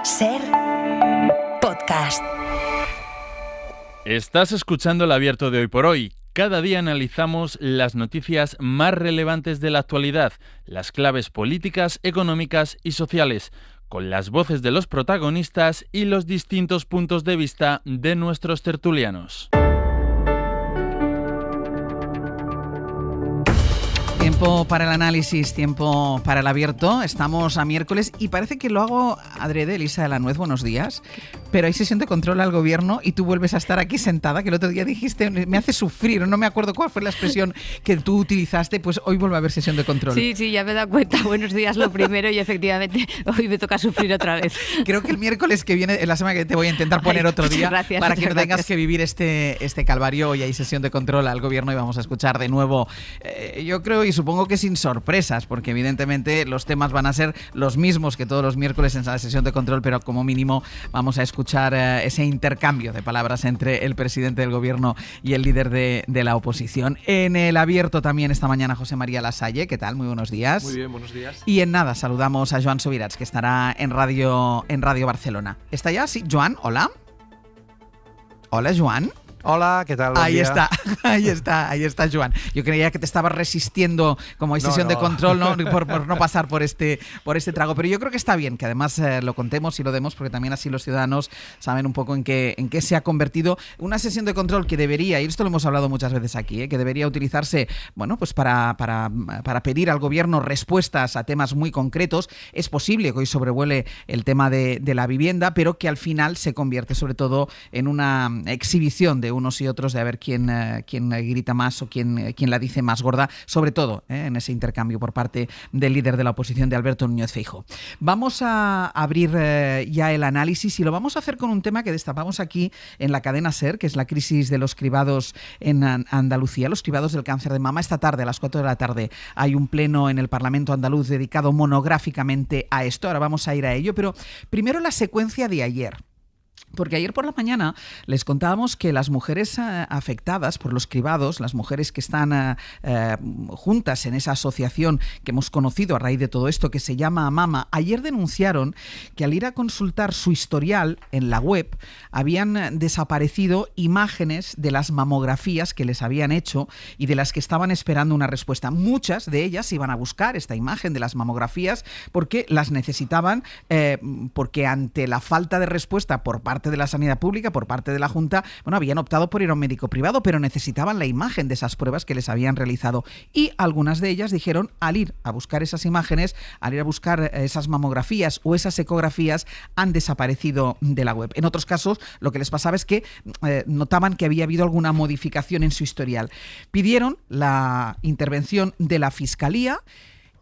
Ser podcast. Estás escuchando el Abierto de Hoy por Hoy. Cada día analizamos las noticias más relevantes de la actualidad, las claves políticas, económicas y sociales, con las voces de los protagonistas y los distintos puntos de vista de nuestros tertulianos. Tiempo para el análisis, tiempo para el abierto. Estamos a miércoles y parece que lo hago adrede, Elisa de la Nuez, buenos días. Pero hay sesión de control al gobierno y tú vuelves a estar aquí sentada, que el otro día dijiste, me hace sufrir, no me acuerdo cuál fue la expresión que tú utilizaste, pues hoy vuelve a haber sesión de control. Sí, ya me he dado cuenta. Buenos días lo primero y efectivamente hoy me toca sufrir otra vez. Creo que el miércoles que viene, en la semana que te voy a intentar poner otro día, gracias, para que no tengas que vivir este calvario. Hoy hay sesión de control al gobierno y vamos a escuchar de nuevo, yo creo y supongo que sin sorpresas, porque evidentemente los temas van a ser los mismos que todos los miércoles en la sesión de control, pero como mínimo vamos a escuchar ese intercambio de palabras entre el presidente del gobierno y el líder de la oposición. En el abierto también esta mañana José María Lasalle. ¿Qué tal? Muy buenos días. Muy bien, buenos días. Y en nada saludamos a Joan Subirats, que estará en Radio Barcelona. ¿Está ya? Sí, Joan, hola. Hola, Joan. Hola, ¿qué tal? Buen ahí día. está, Joan. Yo creía que te estabas resistiendo como hay sesión de control, ¿no? por no pasar por este trago. Pero yo creo que está bien que además lo contemos y lo demos, porque también así los ciudadanos saben un poco en qué se ha convertido una sesión de control que debería, y esto lo hemos hablado muchas veces aquí, que debería utilizarse, bueno, pues para pedir al gobierno respuestas a temas muy concretos. Es posible que hoy sobrevuele el tema de la vivienda, pero que al final se convierte sobre todo en una exhibición de unos y otros, de a ver quién grita más o quién la dice más gorda, sobre todo en ese intercambio por parte del líder de la oposición, de Alberto Núñez Feijóo. Vamos a abrir ya el análisis y lo vamos a hacer con un tema que destapamos aquí en la cadena SER, que es la crisis de los cribados en Andalucía, los cribados del cáncer de mama. Esta tarde, a las 4 de la tarde, hay un pleno en el Parlamento andaluz dedicado monográficamente a esto. Ahora vamos a ir a ello, pero primero la secuencia de ayer. Porque ayer por la mañana les contábamos que las mujeres afectadas por los cribados, las mujeres que están juntas en esa asociación que hemos conocido a raíz de todo esto, que se llama AMAMA, ayer denunciaron que al ir a consultar su historial en la web habían desaparecido imágenes de las mamografías que les habían hecho y de las que estaban esperando una respuesta. Muchas de ellas iban a buscar esta imagen de las mamografías porque las necesitaban, porque ante la falta de respuesta por parte de la sanidad pública, por parte de la Junta, bueno, habían optado por ir a un médico privado, pero necesitaban la imagen de esas pruebas que les habían realizado. Y algunas de ellas dijeron, al ir a buscar esas imágenes, al ir a buscar esas mamografías o esas ecografías, han desaparecido de la web. En otros casos, lo que les pasaba es que notaban que había habido alguna modificación en su historial. Pidieron la intervención de la Fiscalía.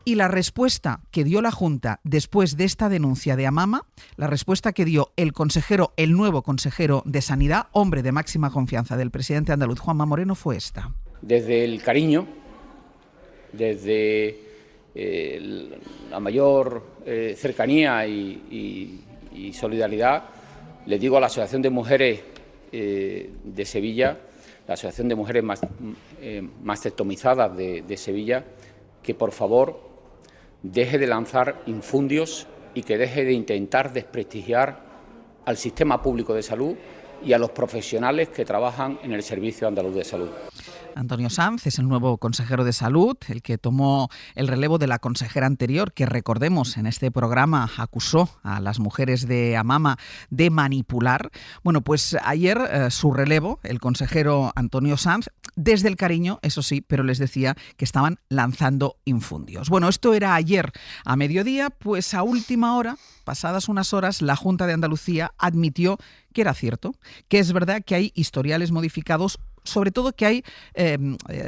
Y la respuesta que dio la Junta después de esta denuncia de AMAMA, la respuesta que dio el nuevo consejero de Sanidad, hombre de máxima confianza del presidente andaluz, Juanma Moreno, fue esta. Desde el cariño, desde la mayor cercanía y solidaridad, le digo a la Asociación de Mujeres de Sevilla, la Asociación de Mujeres Mastectomizadas de Sevilla, que por favor deje de lanzar infundios y que deje de intentar desprestigiar al sistema público de salud y a los profesionales que trabajan en el Servicio Andaluz de Salud. Antonio Sanz es el nuevo consejero de Salud, el que tomó el relevo de la consejera anterior, que recordemos en este programa acusó a las mujeres de AMAMA de manipular. Bueno, pues ayer su relevo, el consejero Antonio Sanz, desde el cariño, eso sí, pero les decía que estaban lanzando infundios. Bueno, esto era ayer a mediodía, pues a última hora, pasadas unas horas, la Junta de Andalucía admitió que era cierto, que es verdad que hay historiales modificados, sobre todo que hay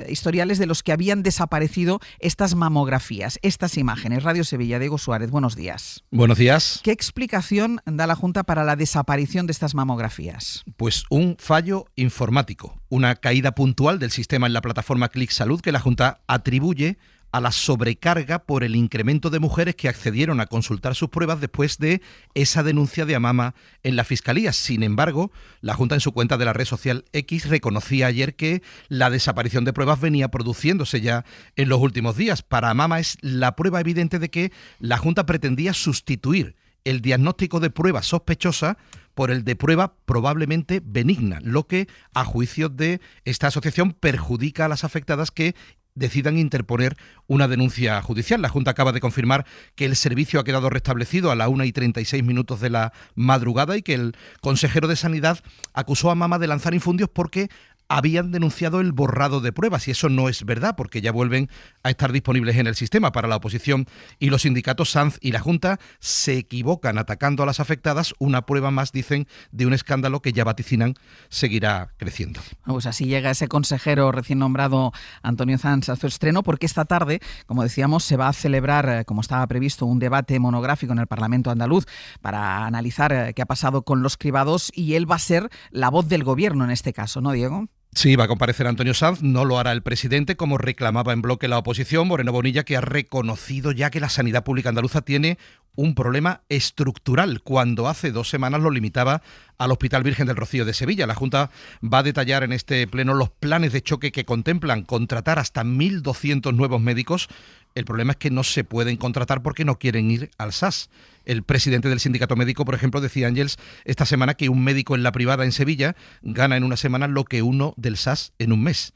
historiales de los que habían desaparecido estas mamografías, estas imágenes. Radio Sevilla, Diego Suárez, buenos días. Buenos días. ¿Qué explicación da la Junta para la desaparición de estas mamografías? Pues un fallo informático, una caída puntual del sistema en la plataforma Clic Salud que la Junta atribuye a la sobrecarga por el incremento de mujeres que accedieron a consultar sus pruebas después de esa denuncia de AMAMA en la Fiscalía. Sin embargo, la Junta en su cuenta de la red social X reconocía ayer que la desaparición de pruebas venía produciéndose ya en los últimos días. Para AMAMA es la prueba evidente de que la Junta pretendía sustituir el diagnóstico de prueba sospechosa por el de prueba probablemente benigna, lo que, a juicio de esta asociación, perjudica a las afectadas que decidan interponer una denuncia judicial. La Junta acaba de confirmar que el servicio ha quedado restablecido a la 1:36 de la madrugada y que el consejero de Sanidad acusó a Mama de lanzar infundios porque habían denunciado el borrado de pruebas, y eso no es verdad, porque ya vuelven a estar disponibles en el sistema. Para la oposición y los sindicatos, Sanz y la Junta se equivocan atacando a las afectadas, una prueba más, dicen, de un escándalo que ya vaticinan seguirá creciendo. Pues así llega ese consejero recién nombrado, Antonio Sanz, a su estreno, porque esta tarde, como decíamos, se va a celebrar, como estaba previsto, un debate monográfico en el Parlamento andaluz para analizar qué ha pasado con los cribados, y él va a ser la voz del gobierno en este caso, ¿no, Diego? Sí, va a comparecer Antonio Sanz, no lo hará el presidente, como reclamaba en bloque la oposición. Moreno Bonilla, que ha reconocido ya que la sanidad pública andaluza tiene un problema estructural, cuando hace 2 semanas lo limitaba al Hospital Virgen del Rocío de Sevilla. La Junta va a detallar en este pleno los planes de choque que contemplan contratar hasta 1.200 nuevos médicos. El problema es que no se pueden contratar porque no quieren ir al SAS. El presidente del sindicato médico, por ejemplo, decía Ángels esta semana que un médico en la privada en Sevilla gana en una semana lo que uno del SAS en un mes.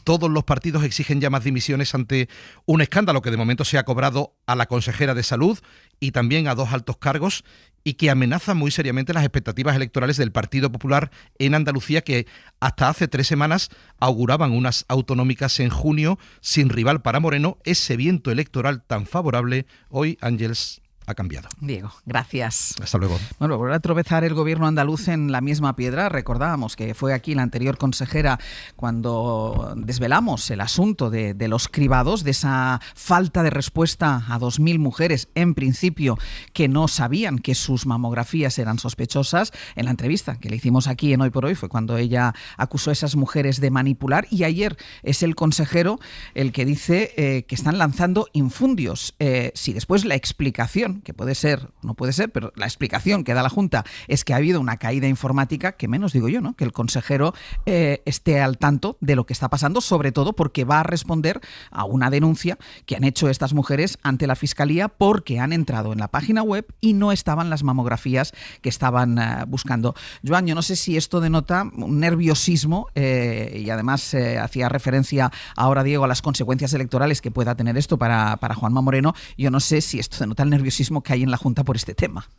Todos los partidos exigen ya más dimisiones ante un escándalo que de momento se ha cobrado a la consejera de Salud y también a 2 altos cargos, y que amenaza muy seriamente las expectativas electorales del Partido Popular en Andalucía, que hasta hace 3 semanas auguraban unas autonómicas en junio sin rival para Moreno. Ese viento electoral tan favorable hoy, Ángels, ha cambiado. Diego, gracias. Hasta luego. Bueno, volver a tropezar el gobierno andaluz en la misma piedra. Recordábamos que fue aquí la anterior consejera cuando desvelamos el asunto de los cribados, de esa falta de respuesta a 2.000 mujeres, en principio, que no sabían que sus mamografías eran sospechosas. En la entrevista que le hicimos aquí en Hoy por Hoy fue cuando ella acusó a esas mujeres de manipular, y ayer es el consejero el que dice que están lanzando infundios. Si después la explicación, que puede ser, no puede ser, pero la explicación que da la Junta es que ha habido una caída informática, que menos digo yo, ¿no? Que el consejero esté al tanto de lo que está pasando, sobre todo porque va a responder a una denuncia que han hecho estas mujeres ante la Fiscalía porque han entrado en la página web y no estaban las mamografías que estaban buscando. Joan, yo no sé si esto denota un nerviosismo y además hacía referencia ahora, Diego, a las consecuencias electorales que pueda tener esto para Juanma Moreno. Yo no sé si esto denota el nerviosismo que hay en la Junta por este tema.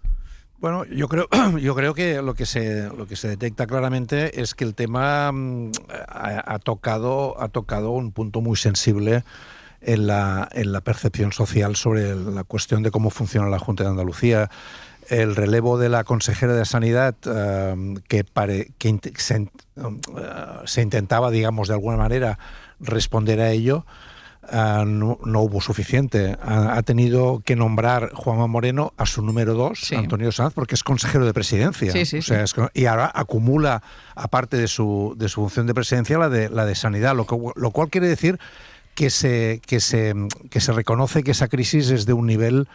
Bueno, yo creo que lo que se detecta claramente es que el tema ha tocado un punto muy sensible en la percepción social sobre la cuestión de cómo funciona la Junta de Andalucía. El relevo de la consejera de Sanidad, se intentaba, digamos, de alguna manera responder a ello. No hubo suficiente. Ha tenido que nombrar Juanma Moreno a su número 2, sí, Antonio Sanz, porque es consejero de presidencia. Sí. O sea, y ahora acumula, aparte de su función de presidencia, la de sanidad, lo cual quiere decir que se reconoce que esa crisis es de un nivel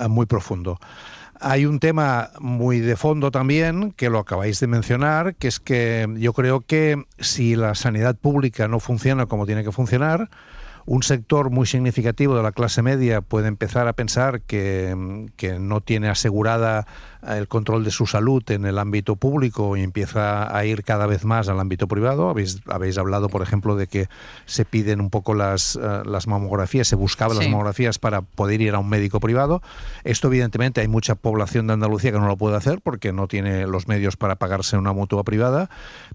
muy profundo. Hay un tema muy de fondo también, que lo acabáis de mencionar, que es que yo creo que si la sanidad pública no funciona como tiene que funcionar, un sector muy significativo de la clase media puede empezar a pensar que no tiene asegurada el control de su salud en el ámbito público y empieza a ir cada vez más al ámbito privado. Habéis hablado, por ejemplo, de que se piden un poco las mamografías, se buscaban las mamografías para poder ir a un médico privado. Esto, evidentemente, hay mucha población de Andalucía que no lo puede hacer porque no tiene los medios para pagarse una mutua privada,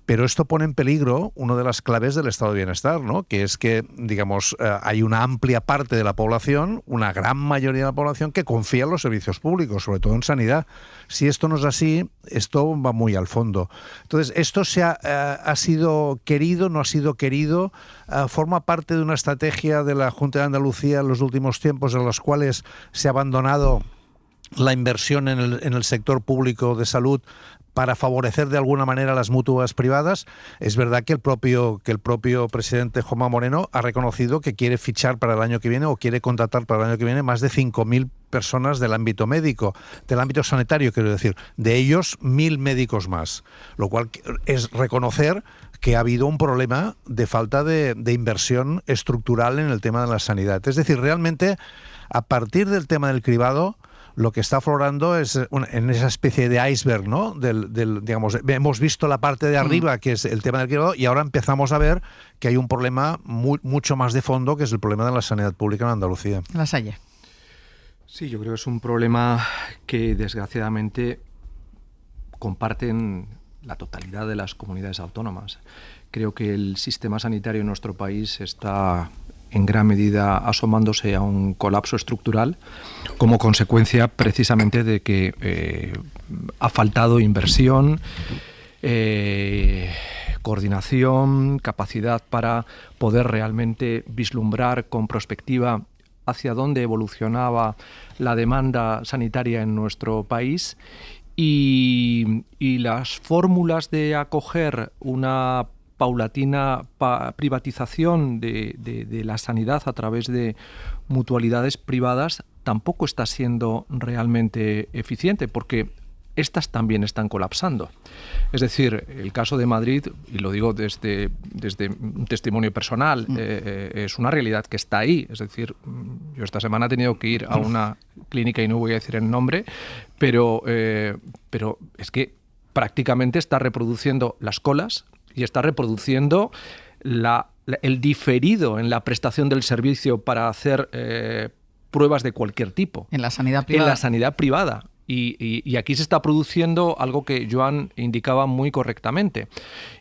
pero esto pone en peligro una de las claves del estado de bienestar, ¿no? Que es que, digamos, hay una amplia parte de la población, una gran mayoría de la población, que confía en los servicios públicos, sobre todo en sanidad. Si esto no es así, esto va muy al fondo. Entonces, esto ha sido querido, no ha sido querido, forma parte de una estrategia de la Junta de Andalucía en los últimos tiempos, en los cuales se ha abandonado la inversión en el sector público de salud para favorecer de alguna manera las mutuas privadas. Es verdad que el propio presidente Juanma Moreno ha reconocido que quiere fichar para el año que viene o quiere contratar para el año que viene más de 5.000 personas del ámbito médico, del ámbito sanitario, quiero decir, de ellos 1.000 médicos más, lo cual es reconocer que ha habido un problema de falta de inversión estructural en el tema de la sanidad. Es decir, realmente, a partir del tema del cribado, lo que está aflorando es en esa especie de iceberg, ¿no? Digamos, hemos visto la parte de arriba, que es el tema del criado, y ahora empezamos a ver que hay un problema mucho más de fondo, que es el problema de la sanidad pública en Andalucía. Lasalle. Sí, yo creo que es un problema que desgraciadamente comparten la totalidad de las comunidades autónomas. Creo que el sistema sanitario en nuestro país está en gran medida asomándose a un colapso estructural como consecuencia precisamente de que ha faltado inversión, coordinación, capacidad para poder realmente vislumbrar con prospectiva hacia dónde evolucionaba la demanda sanitaria en nuestro país y las fórmulas de acoger una paulatina privatización de la sanidad a través de mutualidades privadas tampoco está siendo realmente eficiente, porque estas también están colapsando. Es decir, el caso de Madrid, y lo digo desde un testimonio personal, es una realidad que está ahí. Es decir, yo esta semana he tenido que ir a una clínica, y no voy a decir el nombre, pero es que prácticamente está reproduciendo las colas y está reproduciendo el diferido en la prestación del servicio para hacer pruebas de cualquier tipo. En la sanidad privada. En la sanidad privada. Y aquí se está produciendo algo que Joan indicaba muy correctamente,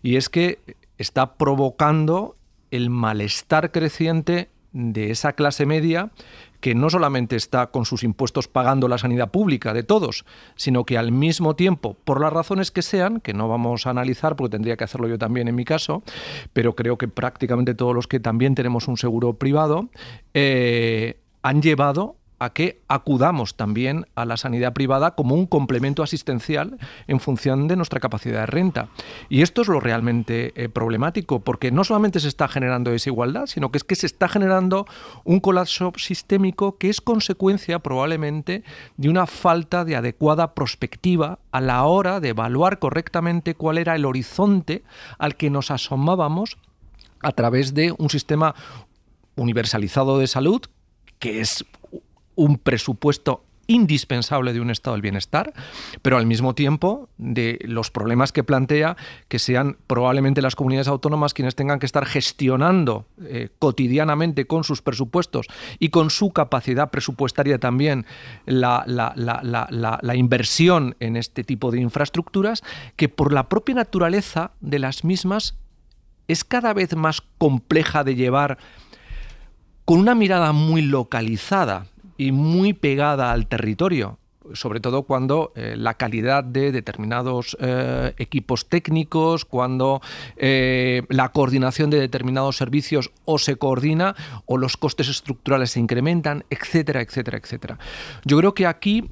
y es que está provocando el malestar creciente de esa clase media que no solamente está con sus impuestos pagando la sanidad pública de todos, sino que al mismo tiempo, por las razones que sean, que no vamos a analizar porque tendría que hacerlo yo también en mi caso, pero creo que prácticamente todos los que también tenemos un seguro privado, han llevado a que acudamos también a la sanidad privada como un complemento asistencial en función de nuestra capacidad de renta. Y esto es lo realmente problemático, porque no solamente se está generando desigualdad, sino que es que se está generando un colapso sistémico que es consecuencia probablemente de una falta de adecuada prospectiva a la hora de evaluar correctamente cuál era el horizonte al que nos asomábamos a través de un sistema universalizado de salud, que es un presupuesto indispensable de un estado del bienestar, pero al mismo tiempo de los problemas que plantea, que sean probablemente las comunidades autónomas quienes tengan que estar gestionando cotidianamente con sus presupuestos y con su capacidad presupuestaria también la inversión en este tipo de infraestructuras, que por la propia naturaleza de las mismas es cada vez más compleja de llevar con una mirada muy localizada y muy pegada al territorio, sobre todo cuando la calidad de determinados equipos técnicos, cuando la coordinación de determinados servicios o se coordina o los costes estructurales se incrementan, etcétera, etcétera, etcétera. Yo creo que aquí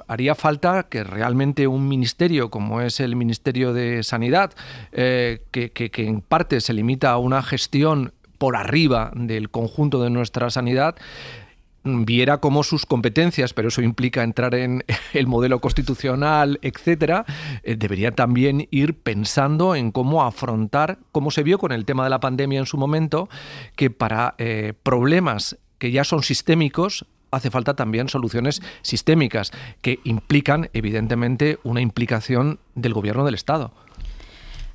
haría falta que realmente un ministerio como es el Ministerio de Sanidad, que en parte se limita a una gestión por arriba del conjunto de nuestra sanidad, viera cómo sus competencias, pero eso implica entrar en el modelo constitucional, etcétera, debería también ir pensando en cómo afrontar, como se vio con el tema de la pandemia en su momento, que para problemas que ya son sistémicos hace falta también soluciones sistémicas que implican, evidentemente, una implicación del gobierno del Estado.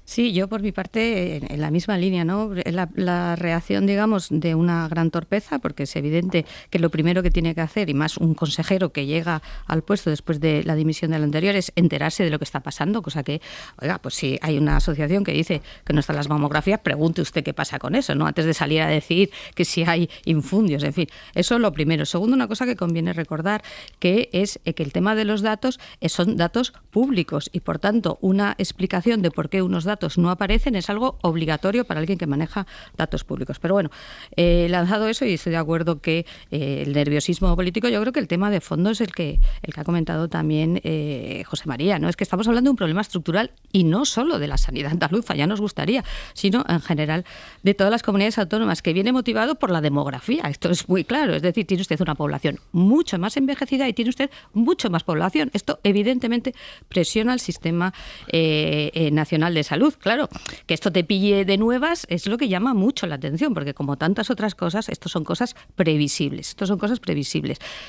Sí, yo por mi parte en la misma línea, ¿no? La reacción, digamos, de una gran torpeza, porque es evidente que lo primero que tiene que hacer, y más un consejero que llega al puesto después de la dimisión del anterior, es enterarse de lo que está pasando, cosa que, oiga, pues si hay una asociación que dice que no están las mamografías, pregunte usted qué pasa con eso, ¿no? Antes de salir a decir que si hay infundios, en fin, eso es lo primero. Segundo, una cosa que conviene recordar, que es que el tema de los datos son datos públicos y, por tanto, una explicación de por qué unos datos no aparecen es algo obligatorio para alguien que maneja datos públicos. Pero bueno, lanzado eso, y estoy de acuerdo que el nerviosismo político, yo creo que el tema de fondo es el que ha comentado también José María, ¿no? Es que estamos hablando de un problema estructural y no solo de la sanidad andaluza, ya nos gustaría, sino en general de todas las comunidades autónomas, que viene motivado por la demografía. Esto es muy claro, es decir, tiene usted una población mucho más envejecida y tiene usted mucho más población. Esto evidentemente presiona al sistema nacional de salud. salud. Claro, que esto te pille de nuevas es lo que llama mucho la atención, porque como tantas otras cosas, esto son cosas previsibles.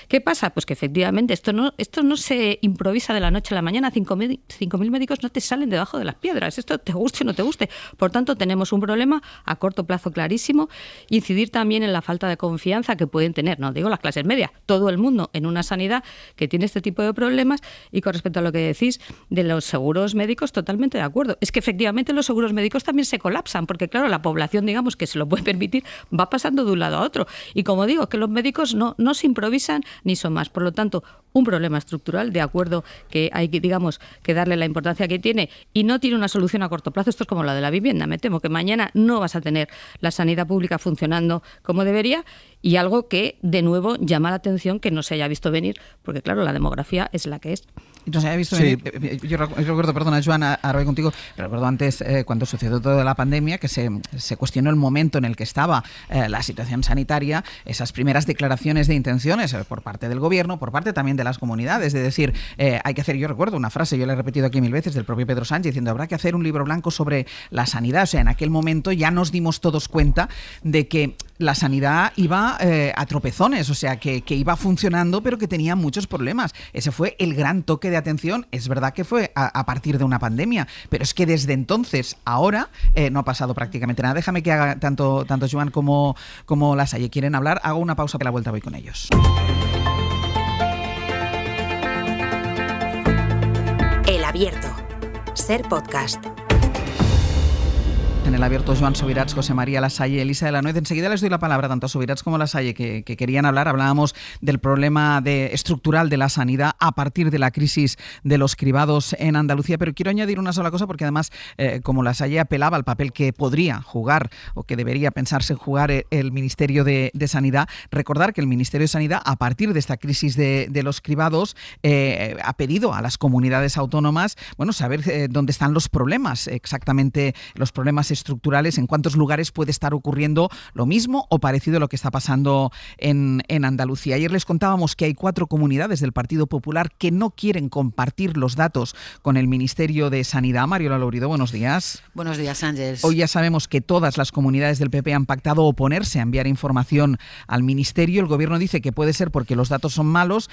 ¿Qué pasa? Pues que efectivamente esto no se improvisa de la noche a la mañana. 5.000 médicos no te salen debajo de las piedras. Esto te guste o no te guste. Por tanto, tenemos un problema a corto plazo clarísimo. Incidir también en la falta de confianza que pueden tener, no digo las clases medias, todo el mundo en una sanidad que tiene este tipo de problemas. Y con respecto a lo que decís de los seguros médicos, totalmente de acuerdo. Es que efectivamente los seguros médicos también se colapsan, porque claro, la población, digamos, que se lo puede permitir, va pasando de un lado a otro. Y como digo, que los médicos no se improvisan ni son más. Por lo tanto, un problema estructural, de acuerdo que hay que, digamos, que darle la importancia que tiene, y no tiene una solución a corto plazo. Esto es como la de la vivienda. Me temo que mañana no vas a tener la sanidad pública funcionando como debería, y algo que, de nuevo, llama la atención que no se haya visto venir, porque claro, la demografía es la que es. No se haya visto venir. Yo recuerdo, perdona, Joan, ahora voy contigo, pero recuerdo antes, cuando sucedió toda la pandemia, que se cuestionó el momento en el que estaba la situación sanitaria, esas primeras declaraciones de intenciones por parte del gobierno, por parte también de las comunidades, de decir, hay que hacer, yo recuerdo una frase, yo la he repetido aquí 1000 veces, del propio Pedro Sánchez, diciendo, habrá que hacer un libro blanco sobre la sanidad. O sea, en aquel momento ya nos dimos todos cuenta de que la sanidad iba a tropezones, o sea, que iba funcionando, pero que tenía muchos problemas. Ese fue el gran toque de atención. Es verdad que fue a partir de una pandemia, pero es que desde entonces, ahora, no ha pasado prácticamente nada. Déjame que haga tanto Joan como Lasalle quieren hablar. Hago una pausa, que a la vuelta voy con ellos. El Abierto. Ser podcast. En el Abierto, Joan Subirats, José María Lasalle, Elisa de la Nuez. Enseguida les doy la palabra tanto a Subirats como a Lasalle, que querían hablar. Hablábamos del problema estructural de la sanidad a partir de la crisis de los cribados en Andalucía, pero quiero añadir una sola cosa, porque además, como Lasalle apelaba al papel que podría jugar o que debería pensarse jugar el Ministerio de Sanidad, recordar que el Ministerio de Sanidad, a partir de esta crisis de los cribados, ha pedido a las comunidades autónomas, saber dónde están los problemas, exactamente los problemas estructurales, en cuántos lugares puede estar ocurriendo lo mismo o parecido a lo que está pasando en Andalucía. Ayer les contábamos que hay 4 comunidades del Partido Popular que no quieren compartir los datos con el Ministerio de Sanidad. Mariola Lourido, buenos días. Buenos días, Ángeles. Hoy ya sabemos que todas las comunidades del PP han pactado oponerse a enviar información al Ministerio. El Gobierno dice que puede ser porque los datos son malos,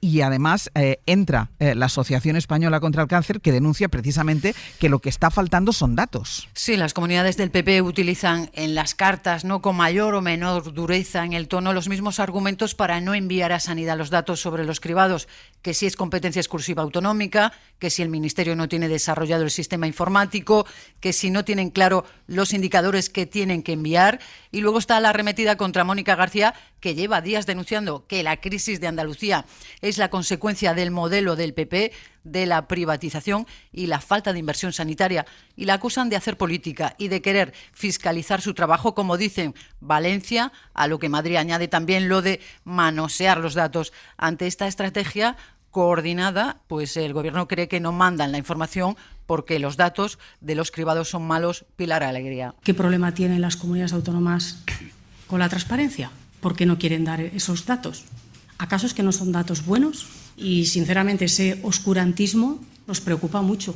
y además entra la Asociación Española contra el Cáncer, que denuncia precisamente que lo que está faltando son datos. Sí, las comunidades del PP utilizan en las cartas, no con mayor o menor dureza en el tono, los mismos argumentos para no enviar a Sanidad los datos sobre los cribados, que si es competencia exclusiva autonómica, que si el Ministerio no tiene desarrollado el sistema informático, que si no tienen claro los indicadores que tienen que enviar. Y luego está la arremetida contra Mónica García, que lleva días denunciando que la crisis de Andalucía es la consecuencia del modelo del PP, de la privatización y la falta de inversión sanitaria, y la acusan de hacer política y de querer fiscalizar su trabajo, como dicen Valencia, a lo que Madrid añade también lo de manosear los datos. Ante esta estrategia coordinada, pues el Gobierno cree que no mandan la información porque los datos de los cribados son malos. Pilar Alegría. ¿Qué problema tienen las comunidades autónomas con la transparencia? ¿Por qué no quieren dar esos datos? ¿Acaso es que no son datos buenos? Y sinceramente ese oscurantismo nos preocupa mucho,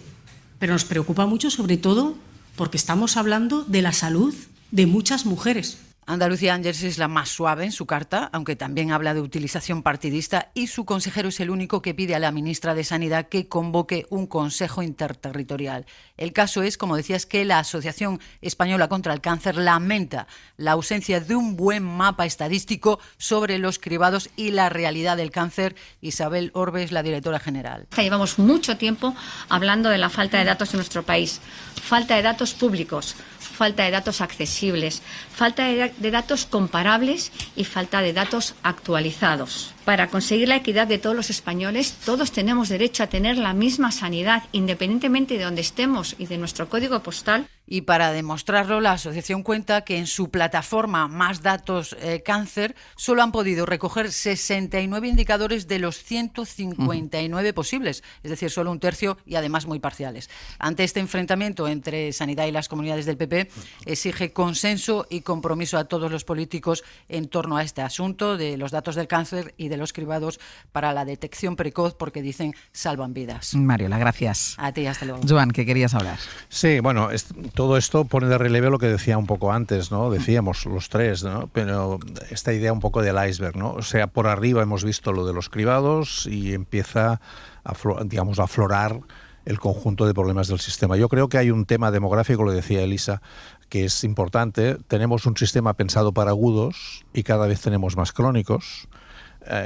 pero nos preocupa mucho sobre todo porque estamos hablando de la salud de muchas mujeres. Andalucía, Ángeles, es la más suave en su carta, aunque también habla de utilización partidista, y su consejero es el único que pide a la ministra de Sanidad que convoque un consejo interterritorial. El caso es, como decías, que la Asociación Española contra el Cáncer lamenta la ausencia de un buen mapa estadístico sobre los cribados y la realidad del cáncer. Isabel Orbes, la directora general. Llevamos mucho tiempo hablando de la falta de datos en nuestro país, falta de datos públicos, falta de datos accesibles, falta de datos comparables y falta de datos actualizados. Para conseguir la equidad de todos los españoles, todos tenemos derecho a tener la misma sanidad, independientemente de donde estemos y de nuestro código postal. Y para demostrarlo, la asociación cuenta que en su plataforma Más Datos Cáncer solo han podido recoger 69 indicadores de los 159 posibles, es decir, solo un tercio y además muy parciales. Ante este enfrentamiento entre Sanidad y las comunidades del PP, exige consenso y compromiso a todos los políticos en torno a este asunto de los datos del cáncer y de los cribados para la detección precoz, porque dicen salvan vidas. Mariola, gracias. A ti, hasta luego. Joan, ¿qué querías hablar? Sí, bueno, todo esto pone de relieve lo que decía un poco antes, ¿no? Decíamos los tres, ¿no? Pero esta idea un poco del iceberg, ¿no? O sea, por arriba hemos visto lo de los cribados y empieza a aflorar el conjunto de problemas del sistema. Yo creo que hay un tema demográfico, lo decía Elisa, que es importante. Tenemos un sistema pensado para agudos y cada vez tenemos más crónicos.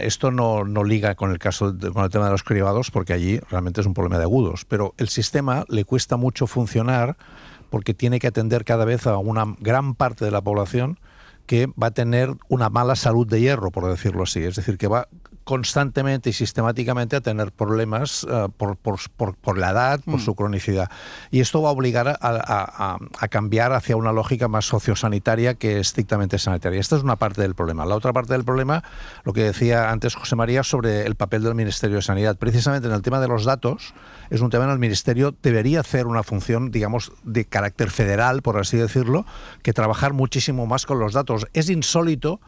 Esto no liga con el tema de los cribados, porque allí realmente es un problema de agudos, pero el sistema le cuesta mucho funcionar porque tiene que atender cada vez a una gran parte de la población que va a tener una mala salud de hierro, por decirlo así. Es decir, que va constantemente y sistemáticamente a tener problemas por la edad, por su cronicidad. Y esto va a obligar a cambiar hacia una lógica más sociosanitaria que estrictamente sanitaria. Esta es una parte del problema. La otra parte del problema, lo que decía antes José María sobre el papel del Ministerio de Sanidad. Precisamente en el tema de los datos, es un tema en el Ministerio debería hacer una función, digamos, de carácter federal, por así decirlo, que trabajar muchísimo más con los datos. Es insólito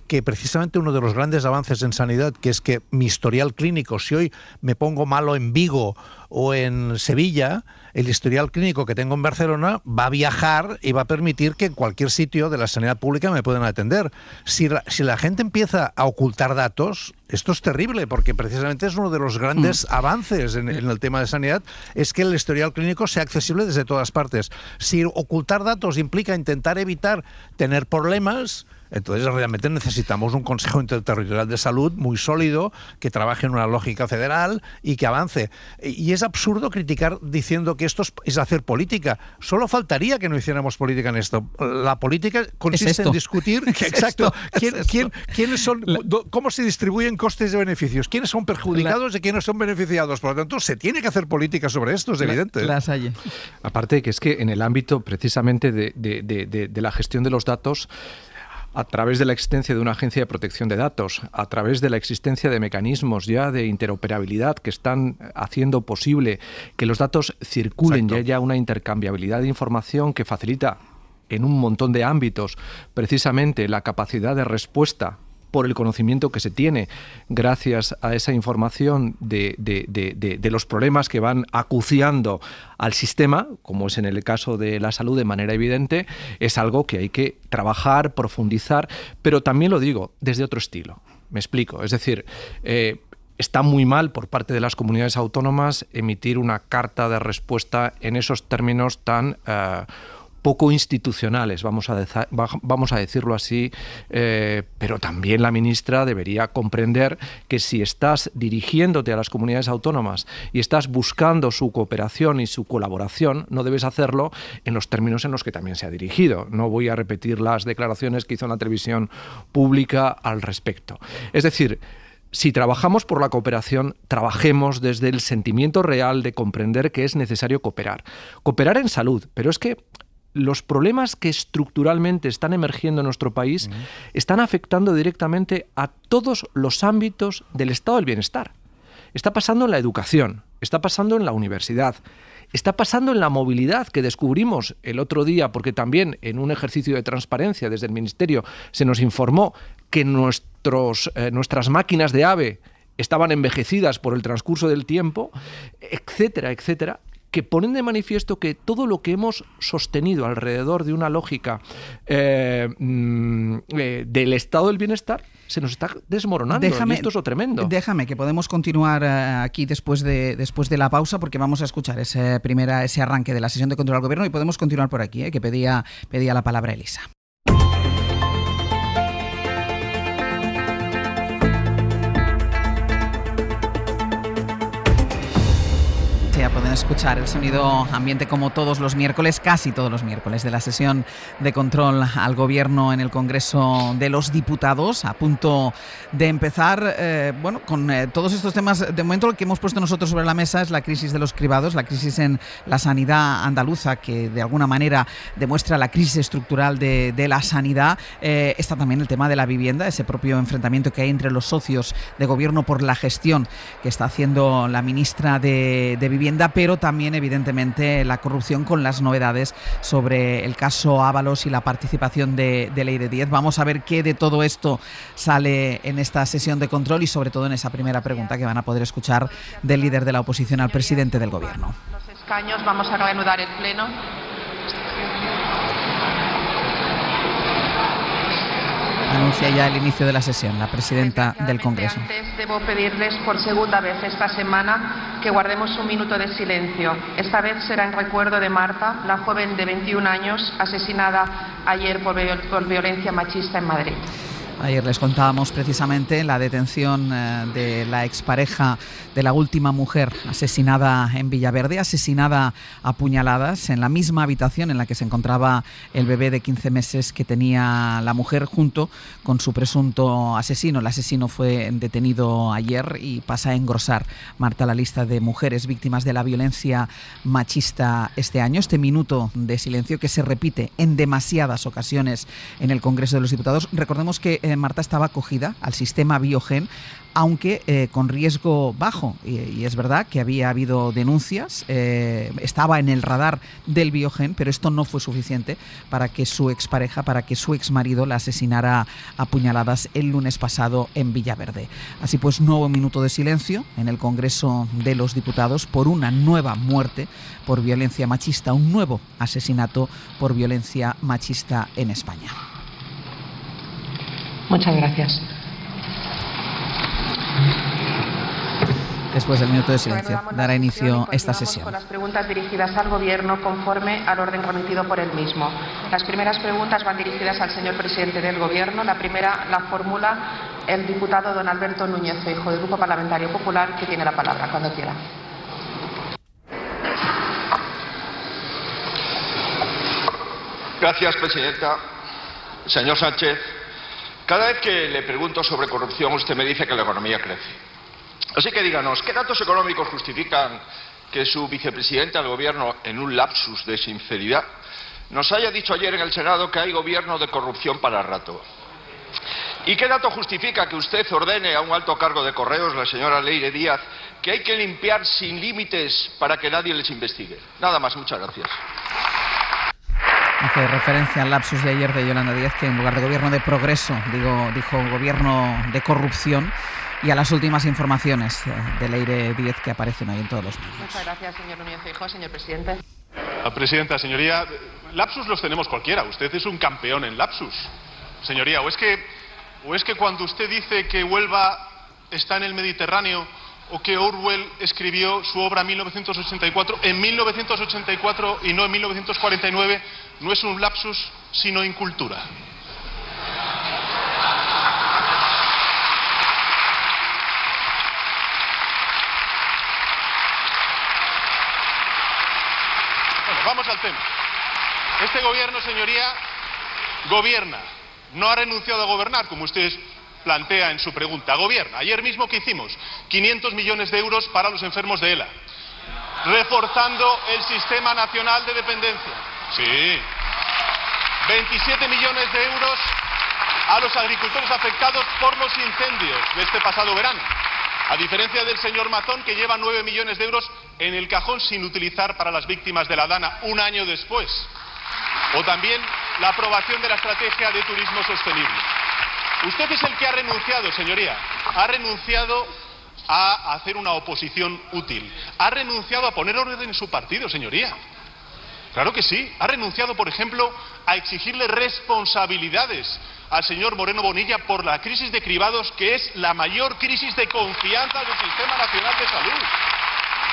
que precisamente uno de los grandes avances en sanidad, que es que mi historial clínico, si hoy me pongo malo en Vigo o en Sevilla, el historial clínico que tengo en Barcelona va a viajar y va a permitir que en cualquier sitio de la sanidad pública me puedan atender. Si la gente empieza a ocultar datos, esto es terrible, porque precisamente es uno de los grandes avances en el tema de sanidad, es que el historial clínico sea accesible desde todas partes. Si ocultar datos implica intentar evitar tener problemas, entonces realmente necesitamos un Consejo Interterritorial de Salud muy sólido, que trabaje en una lógica federal y que avance. Y es absurdo criticar diciendo que esto es hacer política. Solo faltaría que no hiciéramos política en esto. La política consiste en discutir quiénes son, cómo se distribuyen costes y beneficios, quiénes son perjudicados y quiénes son beneficiados. Por lo tanto, se tiene que hacer política sobre esto, es evidente. Aparte de que es que en el ámbito precisamente de la gestión de los datos, a través de la existencia de una agencia de protección de datos, a través de la existencia de mecanismos ya de interoperabilidad que están haciendo posible que los datos circulen y haya una intercambiabilidad de información que facilita en un montón de ámbitos precisamente la capacidad de respuesta por el conocimiento que se tiene gracias a esa información de los problemas que van acuciando al sistema, como es en el caso de la salud de manera evidente, es algo que hay que trabajar, profundizar, pero también lo digo desde otro estilo. Me explico, es decir, está muy mal por parte de las comunidades autónomas emitir una carta de respuesta en esos términos tan poco institucionales, vamos a decirlo así, pero también la ministra debería comprender que si estás dirigiéndote a las comunidades autónomas y estás buscando su cooperación y su colaboración, no debes hacerlo en los términos en los que también se ha dirigido. No voy a repetir las declaraciones que hizo en la televisión pública al respecto. Es decir, si trabajamos por la cooperación, trabajemos desde el sentimiento real de comprender que es necesario cooperar. Cooperar en salud, pero es que los problemas que estructuralmente están emergiendo en nuestro país están afectando directamente a todos los ámbitos del estado del bienestar. Está pasando en la educación, está pasando en la universidad, está pasando en la movilidad, que descubrimos el otro día, porque también en un ejercicio de transparencia desde el Ministerio se nos informó que nuestras máquinas de AVE estaban envejecidas por el transcurso del tiempo, etcétera, etcétera, que ponen de manifiesto que todo lo que hemos sostenido alrededor de una lógica del estado del bienestar se nos está desmoronando. Y esto es lo tremendo. Déjame, que podemos continuar aquí después de la pausa, porque vamos a escuchar ese arranque de la sesión de control al gobierno y podemos continuar por aquí, que pedía la palabra Elisa. escuchar el sonido ambiente como todos los miércoles, casi todos los miércoles, de la sesión de control al Gobierno en el Congreso de los Diputados, a punto de empezar, con todos estos temas. De momento lo que hemos puesto nosotros sobre la mesa es la crisis de los cribados, la crisis en la sanidad andaluza, que de alguna manera demuestra la crisis estructural de la sanidad. Está también el tema de la vivienda, ese propio enfrentamiento que hay entre los socios de Gobierno por la gestión que está haciendo la ministra de Vivienda, pero también evidentemente la corrupción, con las novedades sobre el caso Ábalos y la participación de Leire Díez. Vamos a ver qué de todo esto sale en esta sesión de control y sobre todo en esa primera pregunta que van a poder escuchar del líder de la oposición al presidente del Gobierno. Los escaños, vamos a reanudar el pleno. Anuncia ya el inicio de la sesión la presidenta del Congreso. Antes debo pedirles por segunda vez esta semana que guardemos un minuto de silencio. Esta vez será en recuerdo de Marta, la joven de 21 años asesinada ayer por violencia machista en Madrid. Ayer les contábamos precisamente la detención de la expareja de la última mujer asesinada en Villaverde, asesinada a puñaladas en la misma habitación en la que se encontraba el bebé de 15 meses que tenía la mujer junto con su presunto asesino. El asesino fue detenido ayer y pasa a engrosar, Marta, la lista de mujeres víctimas de la violencia machista este año. Este minuto de silencio que se repite en demasiadas ocasiones en el Congreso de los Diputados. Recordemos que Marta estaba acogida al sistema Biogen, aunque con riesgo bajo, y es verdad que había habido denuncias, estaba en el radar del Biogen, pero esto no fue suficiente para que su expareja, para que su exmarido la asesinara a puñaladas el lunes pasado en Villaverde. Así pues, nuevo minuto de silencio en el Congreso de los Diputados por una nueva muerte por violencia machista, un nuevo asesinato por violencia machista en España. Muchas gracias. Después del minuto de silencio, dará inicio esta sesión. Con las preguntas dirigidas al Gobierno conforme al orden remitido por el mismo. Las primeras preguntas van dirigidas al señor presidente del Gobierno. La primera la formula el diputado don Alberto Núñez Feijóo, del Grupo Parlamentario Popular, que tiene la palabra cuando quiera. Gracias, presidenta. Señor Sánchez, cada vez que le pregunto sobre corrupción, usted me dice que la economía crece. Así que díganos, ¿qué datos económicos justifican que su vicepresidente del Gobierno, en un lapsus de sinceridad, nos haya dicho ayer en el Senado que hay gobierno de corrupción para rato? ¿Y qué dato justifica que usted ordene a un alto cargo de Correos, la señora Leire Díaz, que hay que limpiar sin límites para que nadie les investigue? Nada más, muchas gracias. Hace referencia al lapsus de ayer de Yolanda Díaz, que en lugar de gobierno de progreso, dijo gobierno de corrupción, y a las últimas informaciones de Leire Díaz que aparecen hoy en todos los medios. Muchas gracias, señor Núñez Feijóo. Señor presidente. Presidenta, señoría, lapsus los tenemos cualquiera. Usted es un campeón en lapsus. Señoría, o es que cuando usted dice que Huelva está en el Mediterráneo, o que Orwell escribió su obra 1984 en 1984 y no en 1949, no es un lapsus, sino incultura. Bueno, vamos al tema. Este gobierno, señoría, gobierna. No ha renunciado a gobernar, como usted plantea en su pregunta. Gobierna. Ayer mismo, ¿qué hicimos? 500 millones de euros para los enfermos de ELA. Reforzando el Sistema Nacional de Dependencia. Sí. 27 millones de euros a los agricultores afectados por los incendios de este pasado verano. A diferencia del señor Mazón, que lleva 9 millones de euros en el cajón sin utilizar para las víctimas de la Dana un año después. O también la aprobación de la Estrategia de Turismo Sostenible. Usted es el que ha renunciado, señoría. Ha renunciado a hacer una oposición útil. Ha renunciado a poner orden en su partido, señoría. Claro que sí. Ha renunciado, por ejemplo, a exigirle responsabilidades al señor Moreno Bonilla por la crisis de cribados, que es la mayor crisis de confianza del Sistema Nacional de Salud.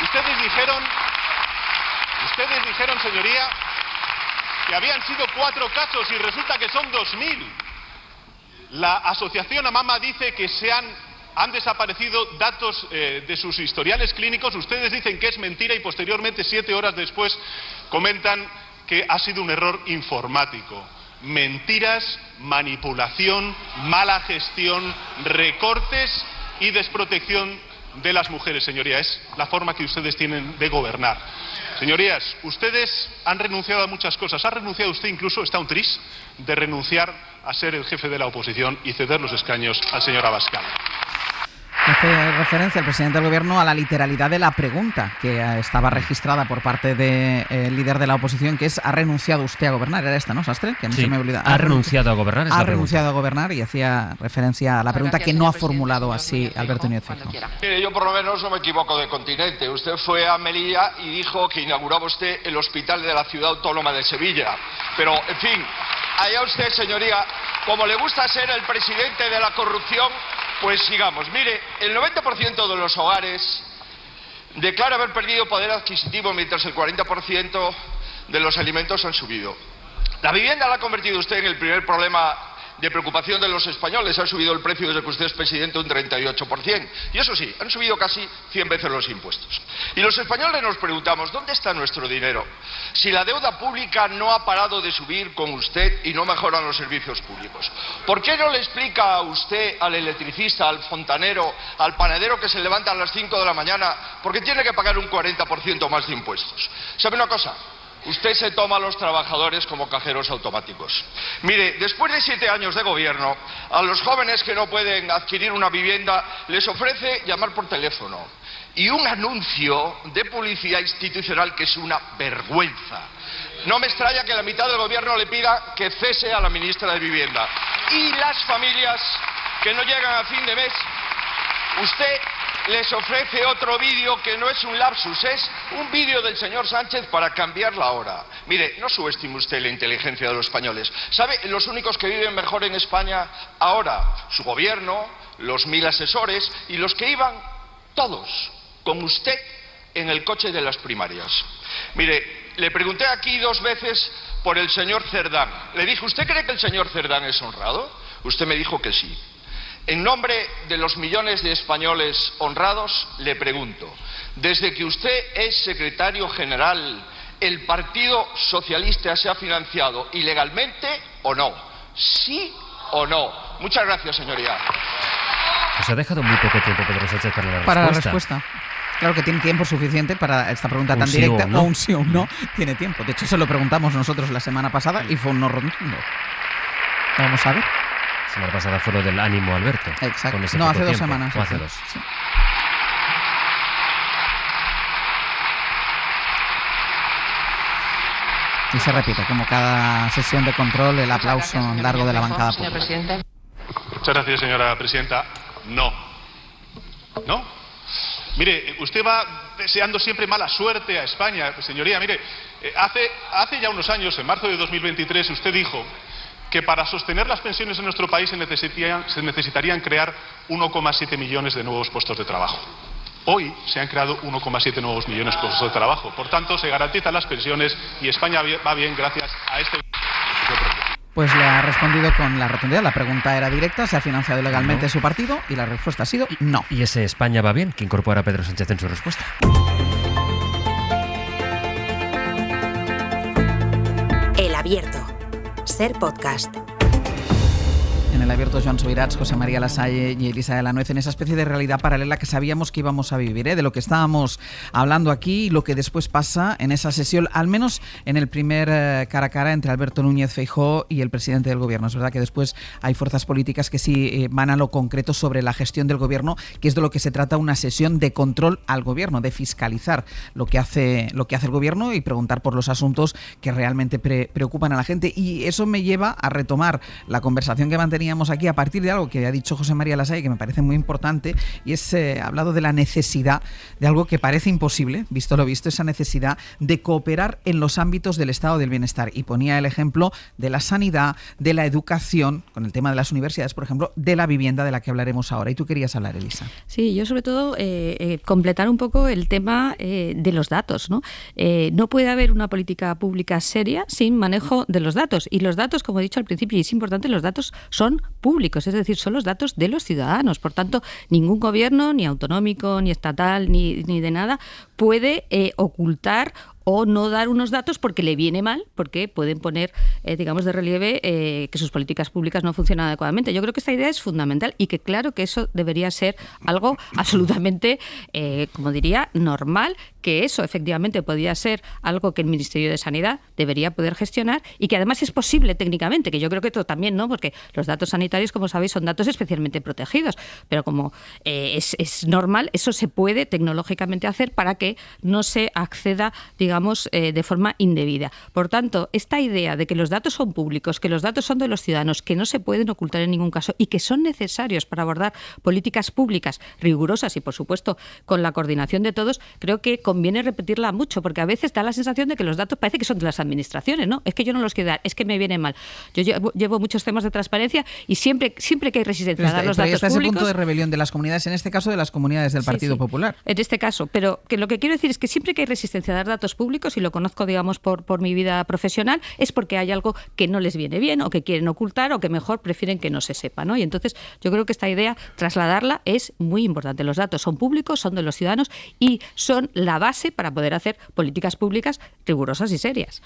Ustedes dijeron, señoría, que habían sido 4 casos y resulta que son 2000. La asociación AMAMA dice que se han han desaparecido datos de sus historiales clínicos. Ustedes dicen que es mentira y posteriormente, 7 horas después, comentan que ha sido un error informático. Mentiras, manipulación, mala gestión, recortes y desprotección de las mujeres, señoría. Es la forma que ustedes tienen de gobernar. Señorías, ustedes han renunciado a muchas cosas. ¿Ha renunciado usted incluso, está un tris, de renunciar a ser el jefe de la oposición y ceder los escaños al señor Abascal? Hace referencia el presidente del Gobierno a la literalidad de la pregunta que estaba registrada por parte del líder de la oposición, que es: ¿ha renunciado usted a gobernar? Era esta, ¿no, Sastre? Que a mí se me olvida. ¿Ha renunciado a gobernar? Ha renunciado a gobernar, y hacía referencia a la pregunta que no ha formulado así Alberto Núñez Feijóo. Mire, yo por lo menos no me equivoco de continente. Usted fue a Melilla y dijo que inauguraba usted el hospital de la Ciudad Autónoma de Sevilla. Pero, en fin, allá usted, señoría, como le gusta ser el presidente de la corrupción, pues sigamos. Mire, el 90% de los hogares declara haber perdido poder adquisitivo, mientras el 40% de los alimentos han subido. La vivienda la ha convertido usted en el primer problema de preocupación de los españoles. Ha subido el precio desde que usted es presidente un 38%. Y eso sí, han subido casi 100 veces los impuestos. Y los españoles nos preguntamos: ¿dónde está nuestro dinero? Si la deuda pública no ha parado de subir con usted y no mejoran los servicios públicos, ¿por qué no le explica a usted al electricista, al fontanero, al panadero que se levanta a las 5 de la mañana porque tiene que pagar un 40% más de impuestos? ¿Sabe una cosa? Usted se toma a los trabajadores como cajeros automáticos. Mire, después de 7 años de gobierno, a los jóvenes que no pueden adquirir una vivienda les ofrece llamar por teléfono y un anuncio de publicidad institucional que es una vergüenza. No me extraña que la mitad del gobierno le pida que cese a la ministra de Vivienda. Y las familias que no llegan a fin de mes, usted les ofrece otro vídeo que no es un lapsus, es un vídeo del señor Sánchez para cambiar la hora. Mire, no subestime usted la inteligencia de los españoles. ¿Sabe los únicos que viven mejor en España ahora? Su gobierno, los 1000 asesores y los que iban todos con usted en el coche de las primarias. Mire, le pregunté aquí 2 veces por el señor Cerdán. Le dije: ¿usted cree que el señor Cerdán es honrado? Usted me dijo que sí. En nombre de los millones de españoles honrados, le pregunto: desde que usted es secretario general, ¿el Partido Socialista se ha financiado ilegalmente o no? ¿Sí o no? Muchas gracias, señoría. Pues ha dejado muy poco tiempo Pedro Sánchez para la respuesta. Claro que tiene tiempo suficiente para esta pregunta tan directa, o un sí o un no, tiene tiempo. De hecho, se lo preguntamos nosotros la semana pasada y fue un no rotundo. Vamos a ver. La semana pasada fue lo del ánimo, Alberto. Exacto. No, hace 2 semanas. O hace 2. Sí. Y se repite, como cada sesión de control, el aplauso largo de la bancada popular. Muchas gracias, señora presidenta. No. ¿No? Mire, usted va deseando siempre mala suerte a España. Señoría, mire, hace ya unos años, en marzo de 2023, usted dijo que para sostener las pensiones en nuestro país se necesitarían crear 1,7 millones de nuevos puestos de trabajo. Hoy se han creado 1,7 nuevos millones de puestos de trabajo. Por tanto, se garantizan las pensiones y España va bien gracias a este... Pues le ha respondido con la rotundidad. La pregunta era directa: ¿se ha financiado legalmente su partido? Y la respuesta ha sido no. ¿Y ese España va bien que incorpora a Pedro Sánchez en su respuesta? El Abierto. Ser podcast. En El Abierto, Joan Subirats, José María Lasalle y Elisa de la Nuez, en esa especie de realidad paralela que sabíamos que íbamos a vivir, de lo que estábamos hablando aquí y lo que después pasa en esa sesión, al menos en el primer cara a cara entre Alberto Núñez Feijóo y el presidente del gobierno. Es verdad que después hay fuerzas políticas que sí van a lo concreto sobre la gestión del gobierno, que es de lo que se trata una sesión de control al gobierno, de fiscalizar lo que hace el gobierno y preguntar por los asuntos que realmente preocupan a la gente. Y eso me lleva a retomar la conversación que manteníamos aquí a partir de algo que ha dicho José María Lasalle, que me parece muy importante, y es hablado de la necesidad de algo que parece imposible, visto lo visto, esa necesidad de cooperar en los ámbitos del estado del bienestar. Y ponía el ejemplo de la sanidad, de la educación, con el tema de las universidades, por ejemplo, de la vivienda, de la que hablaremos ahora. Y tú querías hablar, Elisa. Sí, yo sobre todo completar un poco el tema de los datos, ¿no? No puede haber una política pública seria sin manejo de los datos. Y los datos, como he dicho al principio, y es importante, los datos son son públicos, es decir, son los datos de los ciudadanos. Por tanto, ningún gobierno, ni autonómico, ni estatal, ni de nada, puede ocultar o no dar unos datos porque le viene mal, porque pueden poner, digamos, de relieve que sus políticas públicas no funcionan adecuadamente. Yo creo que esta idea es fundamental y que claro que eso debería ser algo absolutamente, como diría, normal, que eso efectivamente podría ser algo que el Ministerio de Sanidad debería poder gestionar y que además es posible técnicamente, que yo creo que esto también, ¿no? Porque los datos sanitarios, como sabéis, son datos especialmente protegidos, pero como es normal, eso se puede tecnológicamente hacer para que no se acceda, digamos, de forma indebida. Por tanto, esta idea de que los datos son públicos, que los datos son de los ciudadanos, que no se pueden ocultar en ningún caso y que son necesarios para abordar políticas públicas rigurosas y, por supuesto, con la coordinación de todos, creo que conviene repetirla mucho, porque a veces da la sensación de que los datos parece que son de las administraciones, ¿no? Es que yo no los quiero dar, es que me viene mal. Yo llevo muchos temas de transparencia y siempre que hay resistencia a dar los datos está públicos... ese punto de rebelión de las comunidades, en este caso de las comunidades del Partido Popular. En este caso, pero que lo que quiero decir es que siempre que hay resistencia a dar datos públicos, y lo conozco, digamos, por mi vida profesional, es porque hay algo que no les viene bien o que quieren ocultar o que mejor prefieren que no se sepa, ¿no? Y entonces yo creo que esta idea, trasladarla, es muy importante. Los datos son públicos, son de los ciudadanos y son la base para poder hacer políticas públicas rigurosas y serias.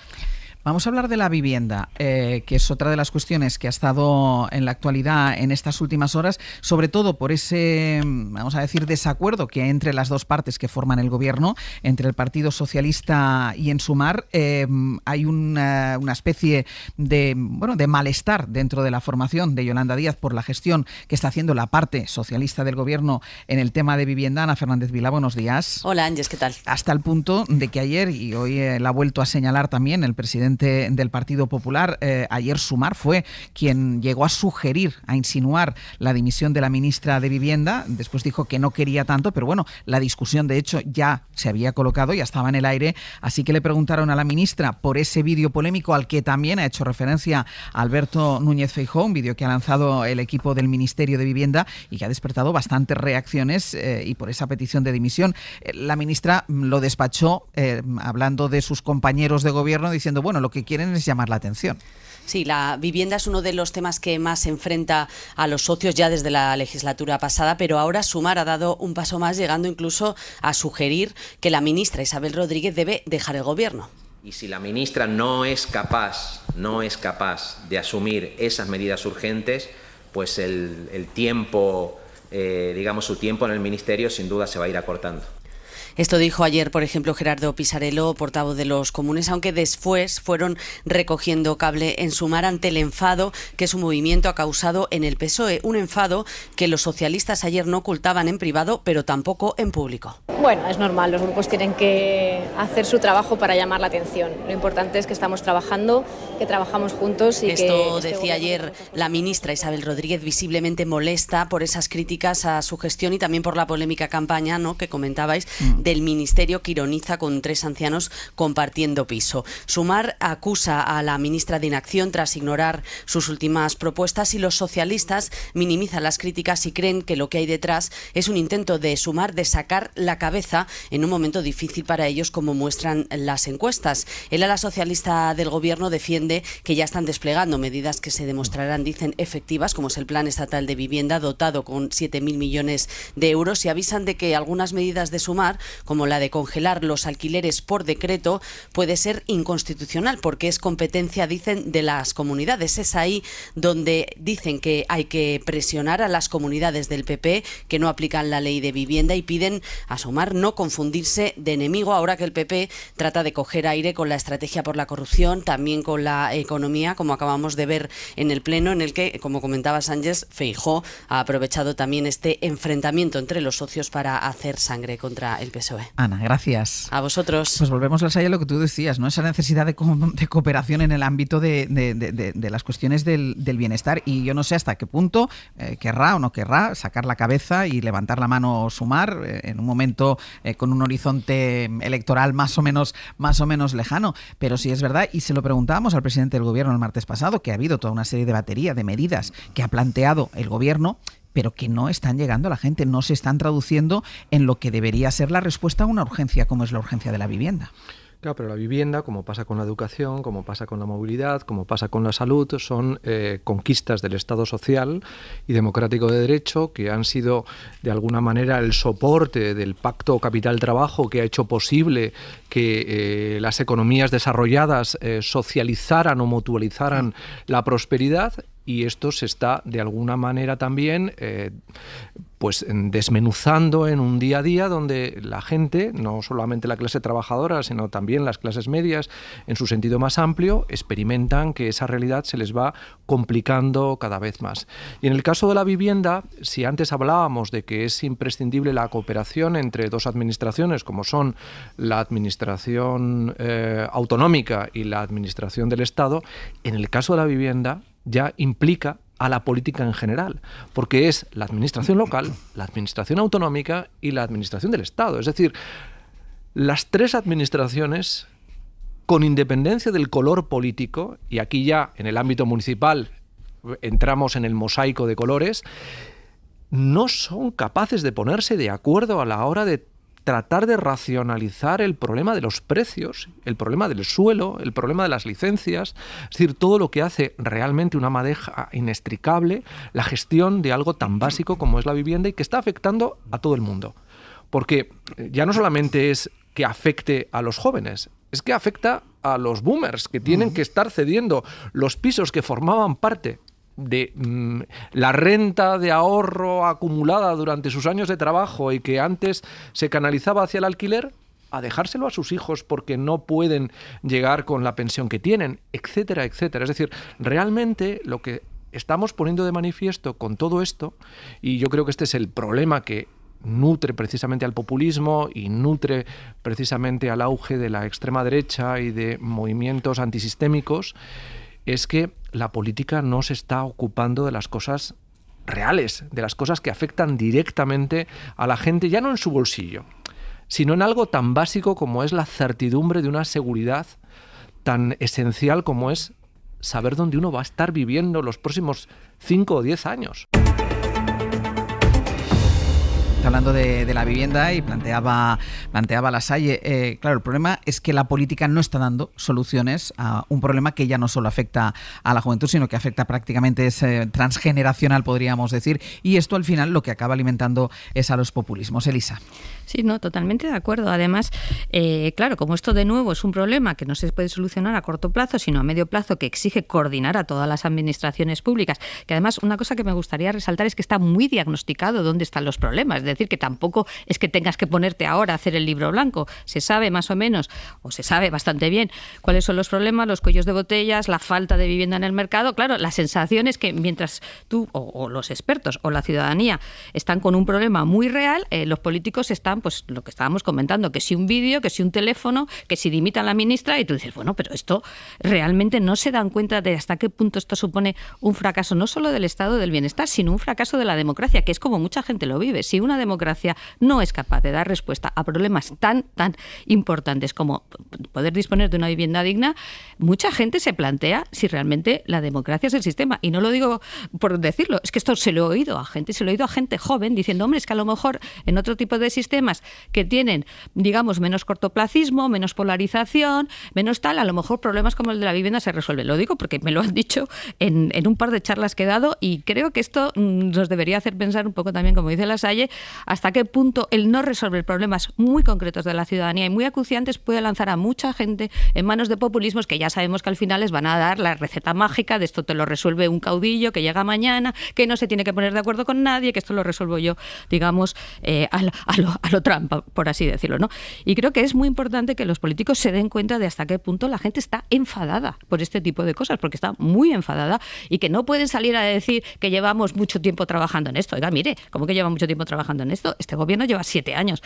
Vamos a hablar de la vivienda, que es otra de las cuestiones que ha estado en la actualidad en estas últimas horas, sobre todo por ese, vamos a decir, desacuerdo que hay entre las dos partes que forman el gobierno, entre el Partido Socialista y En Sumar. Hay una especie de malestar dentro de la formación de Yolanda Díaz por la gestión que está haciendo la parte socialista del gobierno en el tema de vivienda. Ana Fernández Vila, buenos días. Hola, Ángeles, ¿qué tal? Hasta el punto de que ayer, y hoy la ha vuelto a señalar también el presidente del Partido Popular, ayer Sumar fue quien llegó a sugerir, a insinuar la dimisión de la ministra de Vivienda. Después dijo que no quería tanto, pero bueno, la discusión de hecho ya se había colocado, ya estaba en el aire, así que le preguntaron a la ministra por ese vídeo polémico al que también ha hecho referencia Alberto Núñez Feijóo, un vídeo que ha lanzado el equipo del Ministerio de Vivienda y que ha despertado bastantes reacciones, y por esa petición de dimisión. La ministra lo despachó hablando de sus compañeros de gobierno, diciendo, bueno, lo que quieren es llamar la atención. Sí, la vivienda es uno de los temas que más enfrenta a los socios ya desde la legislatura pasada, pero ahora Sumar ha dado un paso más, llegando incluso a sugerir que la ministra Isabel Rodríguez debe dejar el gobierno. Y si la ministra no es capaz de asumir esas medidas urgentes, pues el tiempo, su tiempo en el ministerio sin duda se va a ir acortando. Esto dijo ayer, por ejemplo, Gerardo Pisarello, portavoz de los comunes, aunque después fueron recogiendo cable en Sumar ante el enfado que su movimiento ha causado en el PSOE. Un enfado que los socialistas ayer no ocultaban en privado, pero tampoco en público. Bueno, es normal, los grupos tienen que hacer su trabajo para llamar la atención. Lo importante es que estamos trabajando, que trabajamos juntos y Esto decía ayer la ministra Isabel Rodríguez, visiblemente molesta por esas críticas a su gestión y también por la polémica campaña, ¿no?, que comentabais, del ministerio que ironiza con 3 ancianos compartiendo piso. Sumar acusa a la ministra de inacción tras ignorar sus últimas propuestas y los socialistas minimizan las críticas y creen que lo que hay detrás es un intento de Sumar de sacar la cabeza en un momento difícil para ellos, como muestran las encuestas. El ala socialista del gobierno defiende que ya están desplegando medidas que se demostrarán, dicen, efectivas, como es el Plan Estatal de Vivienda dotado con 7.000 millones de euros, y avisan de que algunas medidas de Sumar, como la de congelar los alquileres por decreto, puede ser inconstitucional porque es competencia, dicen, de las comunidades. Es ahí donde dicen que hay que presionar a las comunidades del PP que no aplican la ley de vivienda y piden a Sumar no confundirse de enemigo ahora que el PP trata de coger aire con la estrategia por la corrupción, también con la economía, como acabamos de ver en el pleno, en el que, como comentaba Sánchez, Feijóo ha aprovechado también este enfrentamiento entre los socios para hacer sangre contra el PSOE. Ana, gracias. A vosotros. Pues volvemos a lo que tú decías, ¿no? Esa necesidad de cooperación en el ámbito de las cuestiones del bienestar, y yo no sé hasta qué punto querrá o no querrá sacar la cabeza y levantar la mano Sumar en un momento con un horizonte electoral más o menos lejano, pero sí es verdad, y se lo preguntábamos al presidente del gobierno el martes pasado, que ha habido toda una serie de batería de medidas que ha planteado el gobierno, pero que no están llegando a la gente, no se están traduciendo en lo que debería ser la respuesta a una urgencia como es la urgencia de la vivienda. Claro, pero la vivienda, como pasa con la educación, como pasa con la movilidad, como pasa con la salud, son conquistas del Estado social y democrático de derecho que han sido de alguna manera el soporte del Pacto Capital-Trabajo que ha hecho posible que las economías desarrolladas socializaran o mutualizaran la prosperidad. Y esto se está, de alguna manera, también pues desmenuzando en un día a día donde la gente, no solamente la clase trabajadora, sino también las clases medias, en su sentido más amplio, experimentan que esa realidad se les va complicando cada vez más. Y en el caso de la vivienda, si antes hablábamos de que es imprescindible la cooperación entre dos administraciones, como son la administración autonómica y la administración del Estado, en el caso de la vivienda ya implica a la política en general, porque es la administración local, la administración autonómica y la administración del Estado. Es decir, las tres administraciones, con independencia del color político, y aquí ya en el ámbito municipal entramos en el mosaico de colores, no son capaces de ponerse de acuerdo a la hora de tratar de racionalizar el problema de los precios, el problema del suelo, el problema de las licencias, es decir, todo lo que hace realmente una madeja inextricable la gestión de algo tan básico como es la vivienda y que está afectando a todo el mundo. Porque ya no solamente es que afecte a los jóvenes, es que afecta a los boomers que tienen que estar cediendo los pisos que formaban parte de la renta de ahorro acumulada durante sus años de trabajo y que antes se canalizaba hacia el alquiler, a dejárselo a sus hijos porque no pueden llegar con la pensión que tienen, etcétera, etcétera. Es decir, realmente lo que estamos poniendo de manifiesto con todo esto, y yo creo que este es el problema que nutre precisamente al populismo y nutre precisamente al auge de la extrema derecha y de movimientos antisistémicos, es que la política no se está ocupando de las cosas reales, de las cosas que afectan directamente a la gente, ya no en su bolsillo, sino en algo tan básico como es la certidumbre de una seguridad tan esencial como es saber dónde uno va a estar viviendo los próximos 5 o 10 años. Hablando de la vivienda y planteaba Lasalle, claro, el problema es que la política no está dando soluciones a un problema que ya no solo afecta a la juventud, sino que afecta prácticamente, es transgeneracional, podríamos decir, y esto al final lo que acaba alimentando es a los populismos. Elisa. Sí, no, totalmente de acuerdo. Además, claro, como esto de nuevo es un problema que no se puede solucionar a corto plazo, sino a medio plazo, que exige coordinar a todas las administraciones públicas, que además una cosa que me gustaría resaltar es que está muy diagnosticado dónde están los problemas. Es decir, que tampoco es que tengas que ponerte ahora a hacer el libro blanco. Se sabe más o menos, o se sabe bastante bien, cuáles son los problemas, los cuellos de botellas, la falta de vivienda en el mercado. Claro, la sensación es que mientras tú o los expertos o la ciudadanía están con un problema muy real, los políticos están, pues lo que estábamos comentando, que si un vídeo, que si un teléfono, que si dimitan a la ministra, y tú dices, bueno, pero esto realmente no se dan cuenta de hasta qué punto esto supone un fracaso no solo del estado del bienestar, sino un fracaso de la democracia, que es como mucha gente lo vive. Si una democracia no es capaz de dar respuesta a problemas tan importantes como poder disponer de una vivienda digna, mucha gente se plantea si realmente la democracia es el sistema. Y no lo digo por decirlo, es que esto se lo he oído a gente joven diciendo, hombre, es que a lo mejor en otro tipo de sistemas que tienen, digamos, menos cortoplacismo, menos polarización, menos tal, a lo mejor problemas como el de la vivienda se resuelven. Lo digo porque me lo han dicho en un par de charlas que he dado, y creo que esto nos debería hacer pensar un poco también, como dice Lasalle, hasta qué punto el no resolver problemas muy concretos de la ciudadanía y muy acuciantes puede lanzar a mucha gente en manos de populismos que ya sabemos que al final les van a dar la receta mágica de esto te lo resuelve un caudillo que llega mañana, que no se tiene que poner de acuerdo con nadie, que esto lo resuelvo yo, digamos, a lo Trump, por así decirlo, ¿no? Y creo que es muy importante que los políticos se den cuenta de hasta qué punto la gente está enfadada por este tipo de cosas, porque está muy enfadada, y que no pueden salir a decir que llevamos mucho tiempo trabajando en esto. Oiga, mire, ¿cómo que lleva mucho tiempo trabajando en esto? Este gobierno lleva 7 años,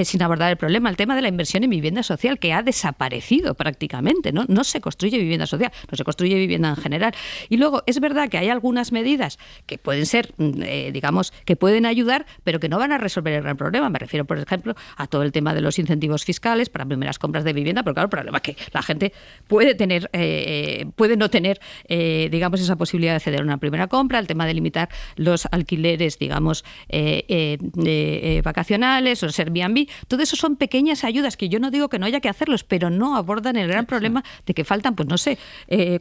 sin abordar el problema. El tema de la inversión en vivienda social, que ha desaparecido prácticamente, ¿no? No se construye vivienda social, no se construye vivienda en general. Y luego, es verdad que hay algunas medidas que pueden ser, que pueden ayudar, pero que no van a resolver el gran problema. Me refiero, por ejemplo, a todo el tema de los incentivos fiscales para primeras compras de vivienda, porque claro, el problema es que la gente puede no tener, esa posibilidad de acceder a una primera compra, el tema de limitar los alquileres, vacacionales o Airbnb. Todo eso son pequeñas ayudas que yo no digo que no haya que hacerlos, pero no abordan el gran problema de que faltan, pues no sé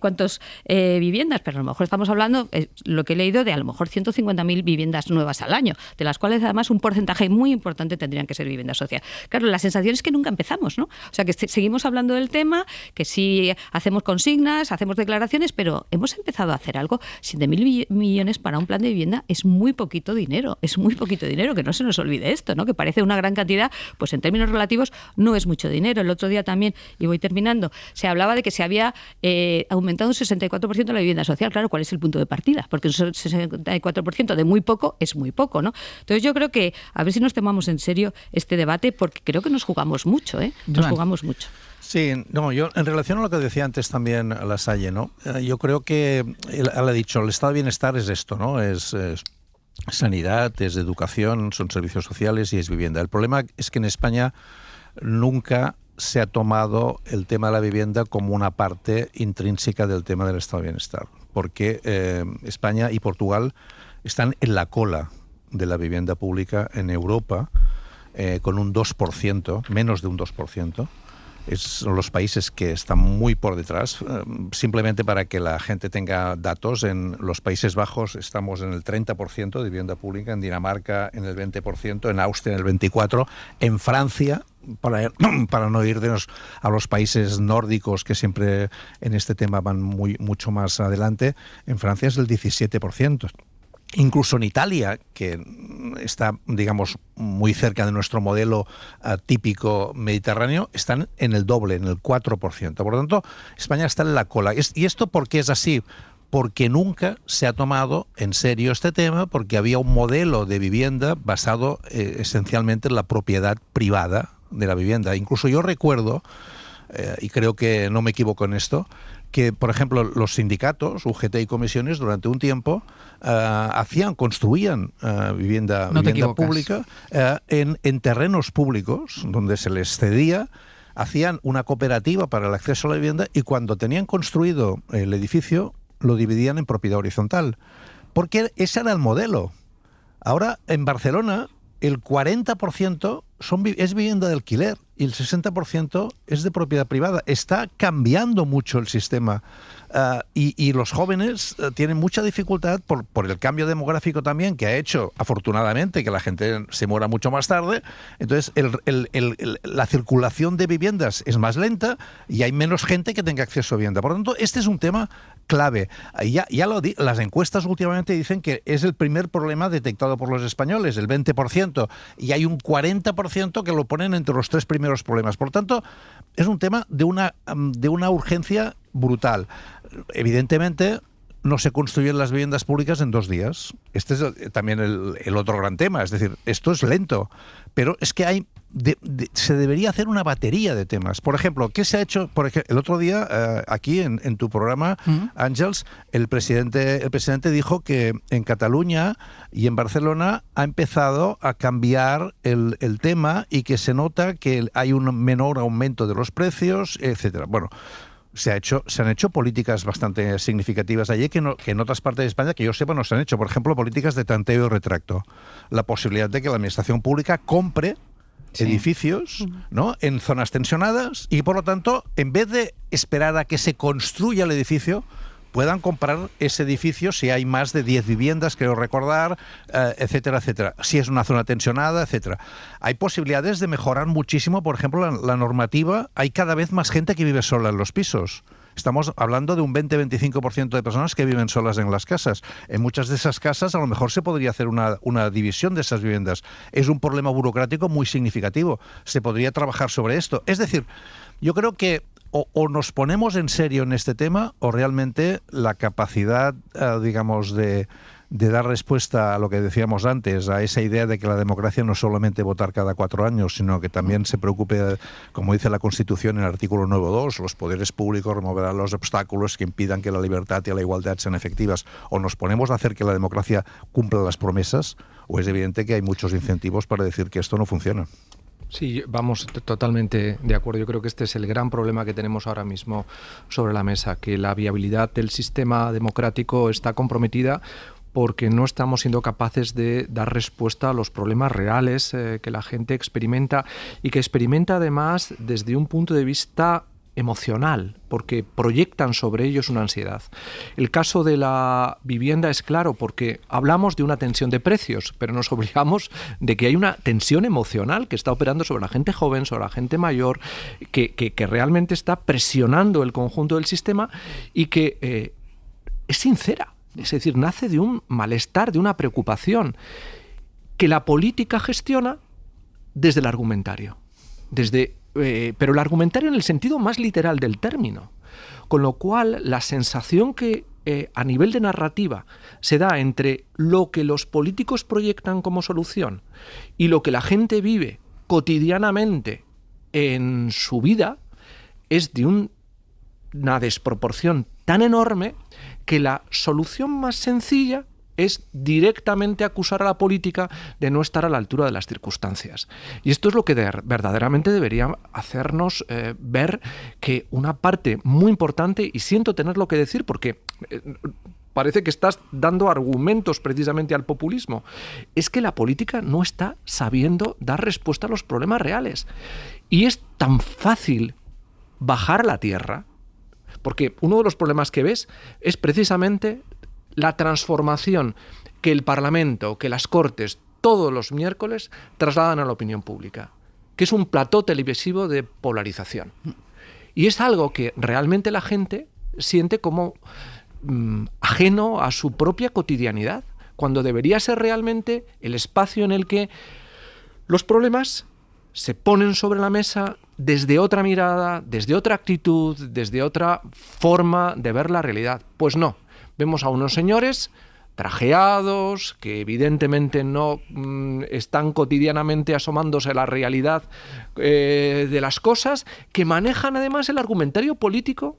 cuántas viviendas, pero a lo mejor estamos hablando, lo que he leído, de a lo mejor 150.000 viviendas nuevas al año, de las cuales además un porcentaje muy importante tendrían que ser vivienda social. Claro, la sensación es que nunca empezamos, ¿no? O sea, que seguimos hablando del tema, que sí hacemos consignas, hacemos declaraciones, pero hemos empezado a hacer algo. 7.000 millones para un plan de vivienda es muy poquito dinero, que no se nos olvide esto, ¿no? Que parece una gran cantidad, pues en términos relativos no es mucho dinero. El otro día también, y voy terminando, se hablaba de que se había aumentado un 64% la vivienda social. Claro, ¿cuál es el punto de partida? Porque un 64% de muy poco es muy poco, ¿no? Entonces yo creo que a ver si nos tomamos en serio este debate, porque creo que nos jugamos mucho, nos jugamos mucho. Sí, no, yo en relación a lo que decía antes también Lasalle, ¿no? Yo creo que él ha dicho, el estado de bienestar es esto, ¿no? Es sanidad, es educación, son servicios sociales y es vivienda. El problema es que en España nunca se ha tomado el tema de la vivienda como una parte intrínseca del tema del estado de bienestar, porque España y Portugal están en la cola de la vivienda pública en Europa, con un 2%, menos de un 2%. Son los países que están muy por detrás. Simplemente para que la gente tenga datos, en los Países Bajos estamos en el 30% de vivienda pública, en Dinamarca en el 20%, en Austria en el 24%, en Francia, para no irnos a los países nórdicos que siempre en este tema van mucho más adelante, en Francia es el 17%. Incluso en Italia, que está, digamos, muy cerca de nuestro modelo típico mediterráneo, están en el doble, en el 4%. Por lo tanto, España está en la cola. ¿Y esto por qué es así? Porque nunca se ha tomado en serio este tema, porque había un modelo de vivienda basado esencialmente en la propiedad privada de la vivienda. Incluso yo recuerdo, y creo que no me equivoco en esto, que, por ejemplo, los sindicatos, UGT y comisiones, durante un tiempo construían vivienda pública en terrenos públicos donde se les cedía, hacían una cooperativa para el acceso a la vivienda y cuando tenían construido el edificio lo dividían en propiedad horizontal, porque ese era el modelo. Ahora, en Barcelona, el 40% es vivienda de alquiler y el 60% es de propiedad privada. Está cambiando mucho el sistema y los jóvenes tienen mucha dificultad por el cambio demográfico también, que ha hecho, afortunadamente, que la gente se muera mucho más tarde. Entonces, la circulación de viviendas es más lenta y hay menos gente que tenga acceso a vivienda. Por lo tanto, este es un tema clave. Las encuestas últimamente dicen que es el primer problema detectado por los españoles, el 20%, y hay un 40% que lo ponen entre los 3 primeros problemas. Por tanto, es un tema de una urgencia brutal. Evidentemente, no se construyen las viviendas públicas en 2 días. Este es también el otro gran tema. Es decir, esto es lento, pero es que se debería hacer una batería de temas. Por ejemplo, ¿qué se ha hecho? El otro día, aquí en tu programa, Àngels, el presidente dijo que en Cataluña y en Barcelona ha empezado a cambiar el tema y que se nota que hay un menor aumento de los precios, etcétera. Bueno, se han hecho políticas bastante significativas allí que en otras partes de España, que yo sepa, no se han hecho. Por ejemplo, políticas de tanteo y retracto. La posibilidad de que la administración pública compre edificios, ¿no?, en zonas tensionadas y, por lo tanto, en vez de esperar a que se construya el edificio, puedan comprar ese edificio si hay más de 10 viviendas, creo recordar, etcétera, etcétera. Si es una zona tensionada, etcétera. Hay posibilidades de mejorar muchísimo, por ejemplo, la normativa. Hay cada vez más gente que vive sola en los pisos. Estamos hablando de un 20-25% de personas que viven solas en las casas. En muchas de esas casas a lo mejor se podría hacer una división de esas viviendas. Es un problema burocrático muy significativo. Se podría trabajar sobre esto. Es decir, yo creo que o nos ponemos en serio en este tema o realmente la capacidad, digamos, de dar respuesta a lo que decíamos antes, a esa idea de que la democracia no es solamente votar cada 4 años, sino que también se preocupe, como dice la Constitución en el artículo 9.2, los poderes públicos removerán los obstáculos que impidan que la libertad y la igualdad sean efectivas. O nos ponemos a hacer que la democracia cumpla las promesas, o es evidente que hay muchos incentivos para decir que esto no funciona. Sí, vamos totalmente de acuerdo. Yo creo que este es el gran problema que tenemos ahora mismo sobre la mesa, que la viabilidad del sistema democrático está comprometida porque no estamos siendo capaces de dar respuesta a los problemas reales que la gente experimenta y que experimenta además desde un punto de vista emocional, porque proyectan sobre ellos una ansiedad. El caso de la vivienda es claro, porque hablamos de una tensión de precios, pero nos obligamos de que hay una tensión emocional que está operando sobre la gente joven, sobre la gente mayor, que realmente está presionando el conjunto del sistema y que es sincera, es decir, nace de un malestar, de una preocupación que la política gestiona desde el argumentario, pero el argumentario en el sentido más literal del término, con lo cual la sensación que a nivel de narrativa se da entre lo que los políticos proyectan como solución y lo que la gente vive cotidianamente en su vida es de una desproporción tan enorme que la solución más sencilla es directamente acusar a la política de no estar a la altura de las circunstancias. Y esto es lo que verdaderamente debería hacernos ver que una parte muy importante, y siento tenerlo que decir porque parece que estás dando argumentos precisamente al populismo, es que la política no está sabiendo dar respuesta a los problemas reales. Y es tan fácil bajar a la tierra, porque uno de los problemas que ves es precisamente la transformación que el Parlamento, que las Cortes, todos los miércoles trasladan a la opinión pública, que es un plató televisivo de polarización. Y es algo que realmente la gente siente como ajeno a su propia cotidianidad, cuando debería ser realmente el espacio en el que los problemas se ponen sobre la mesa desde otra mirada, desde otra actitud, desde otra forma de ver la realidad. Pues no. Vemos a unos señores trajeados, que evidentemente no están cotidianamente asomándose a la realidad de las cosas, que manejan además el argumentario político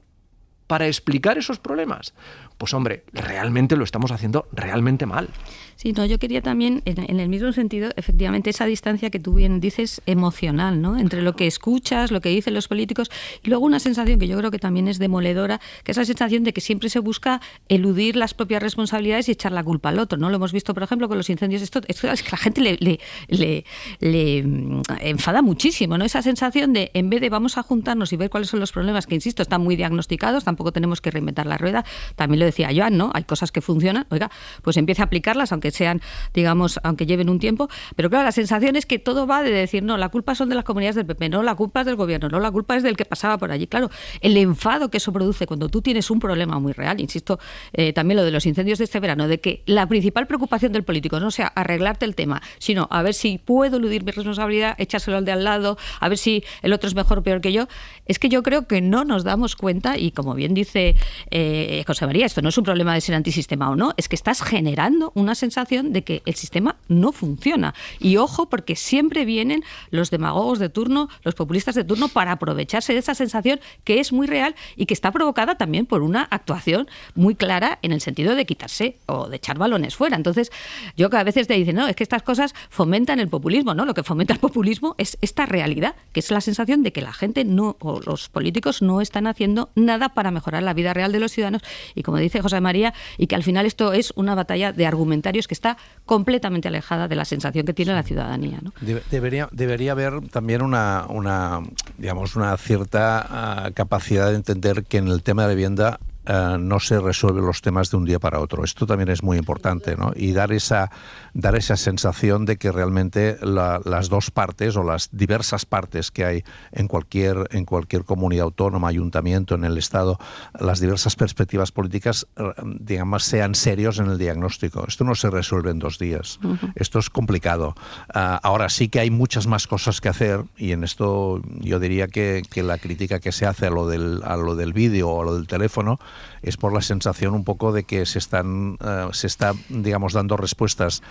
para explicar esos problemas. Pues hombre, realmente lo estamos haciendo realmente mal. Sí, no, yo quería también, en el mismo sentido, efectivamente, esa distancia que tú bien dices emocional, ¿no? Entre lo que escuchas, lo que dicen los políticos, y luego una sensación que yo creo que también es demoledora, que es la sensación de que siempre se busca eludir las propias responsabilidades y echar la culpa al otro, ¿no? Lo hemos visto, por ejemplo, con los incendios. Esto es que a la gente le enfada muchísimo, ¿no? Esa sensación de, en vez de vamos a juntarnos y ver cuáles son los problemas, que insisto, están muy diagnosticados, tampoco tenemos que reinventar la rueda, también lo decía Joan, ¿no? Hay cosas que funcionan, oiga, pues empiece a aplicarlas, aunque sean, digamos, aunque lleven un tiempo, pero claro, la sensación es que todo va de decir, no, la culpa son de las comunidades del PP, no, la culpa es del gobierno, no, la culpa es del que pasaba por allí. Claro, el enfado que eso produce cuando tú tienes un problema muy real, insisto, también lo de los incendios de este verano, de que la principal preocupación del político no sea arreglarte el tema, sino a ver si puedo eludir mi responsabilidad, echárselo al de al lado, a ver si el otro es mejor o peor que yo. Es que yo creo que no nos damos cuenta, y como bien dice José María, esto no es un problema de ser antisistema o no, es que estás generando una sensación de que el sistema no funciona. Y ojo, porque siempre vienen los demagogos de turno, los populistas de turno, para aprovecharse de esa sensación que es muy real y que está provocada también por una actuación muy clara en el sentido de quitarse o de echar balones fuera. Entonces, yo cada vez te dicen, no, es que estas cosas fomentan el populismo, ¿no? Lo que fomenta el populismo es esta realidad, que es la sensación de que la gente no, o los políticos no están haciendo nada para mejorar la vida real de los ciudadanos. Y como dice José María, y que al final esto es una batalla de argumentarios que está completamente alejada de la sensación que tiene la ciudadanía, ¿no? Debería haber también una cierta capacidad de entender que en el tema de la vivienda no se resuelven los temas de un día para otro. Esto también es muy importante, ¿no? Y dar esa sensación de que realmente las dos partes o las diversas partes que hay en cualquier comunidad autónoma, ayuntamiento, en el Estado, las diversas perspectivas políticas, digamos, sean serios en el diagnóstico. Esto no se resuelve en 2 días. Uh-huh. Esto es complicado. Ahora sí que hay muchas más cosas que hacer, y en esto yo diría que la crítica que se hace a lo del vídeo o a lo del teléfono es por la sensación un poco de que se está, digamos, dando respuestas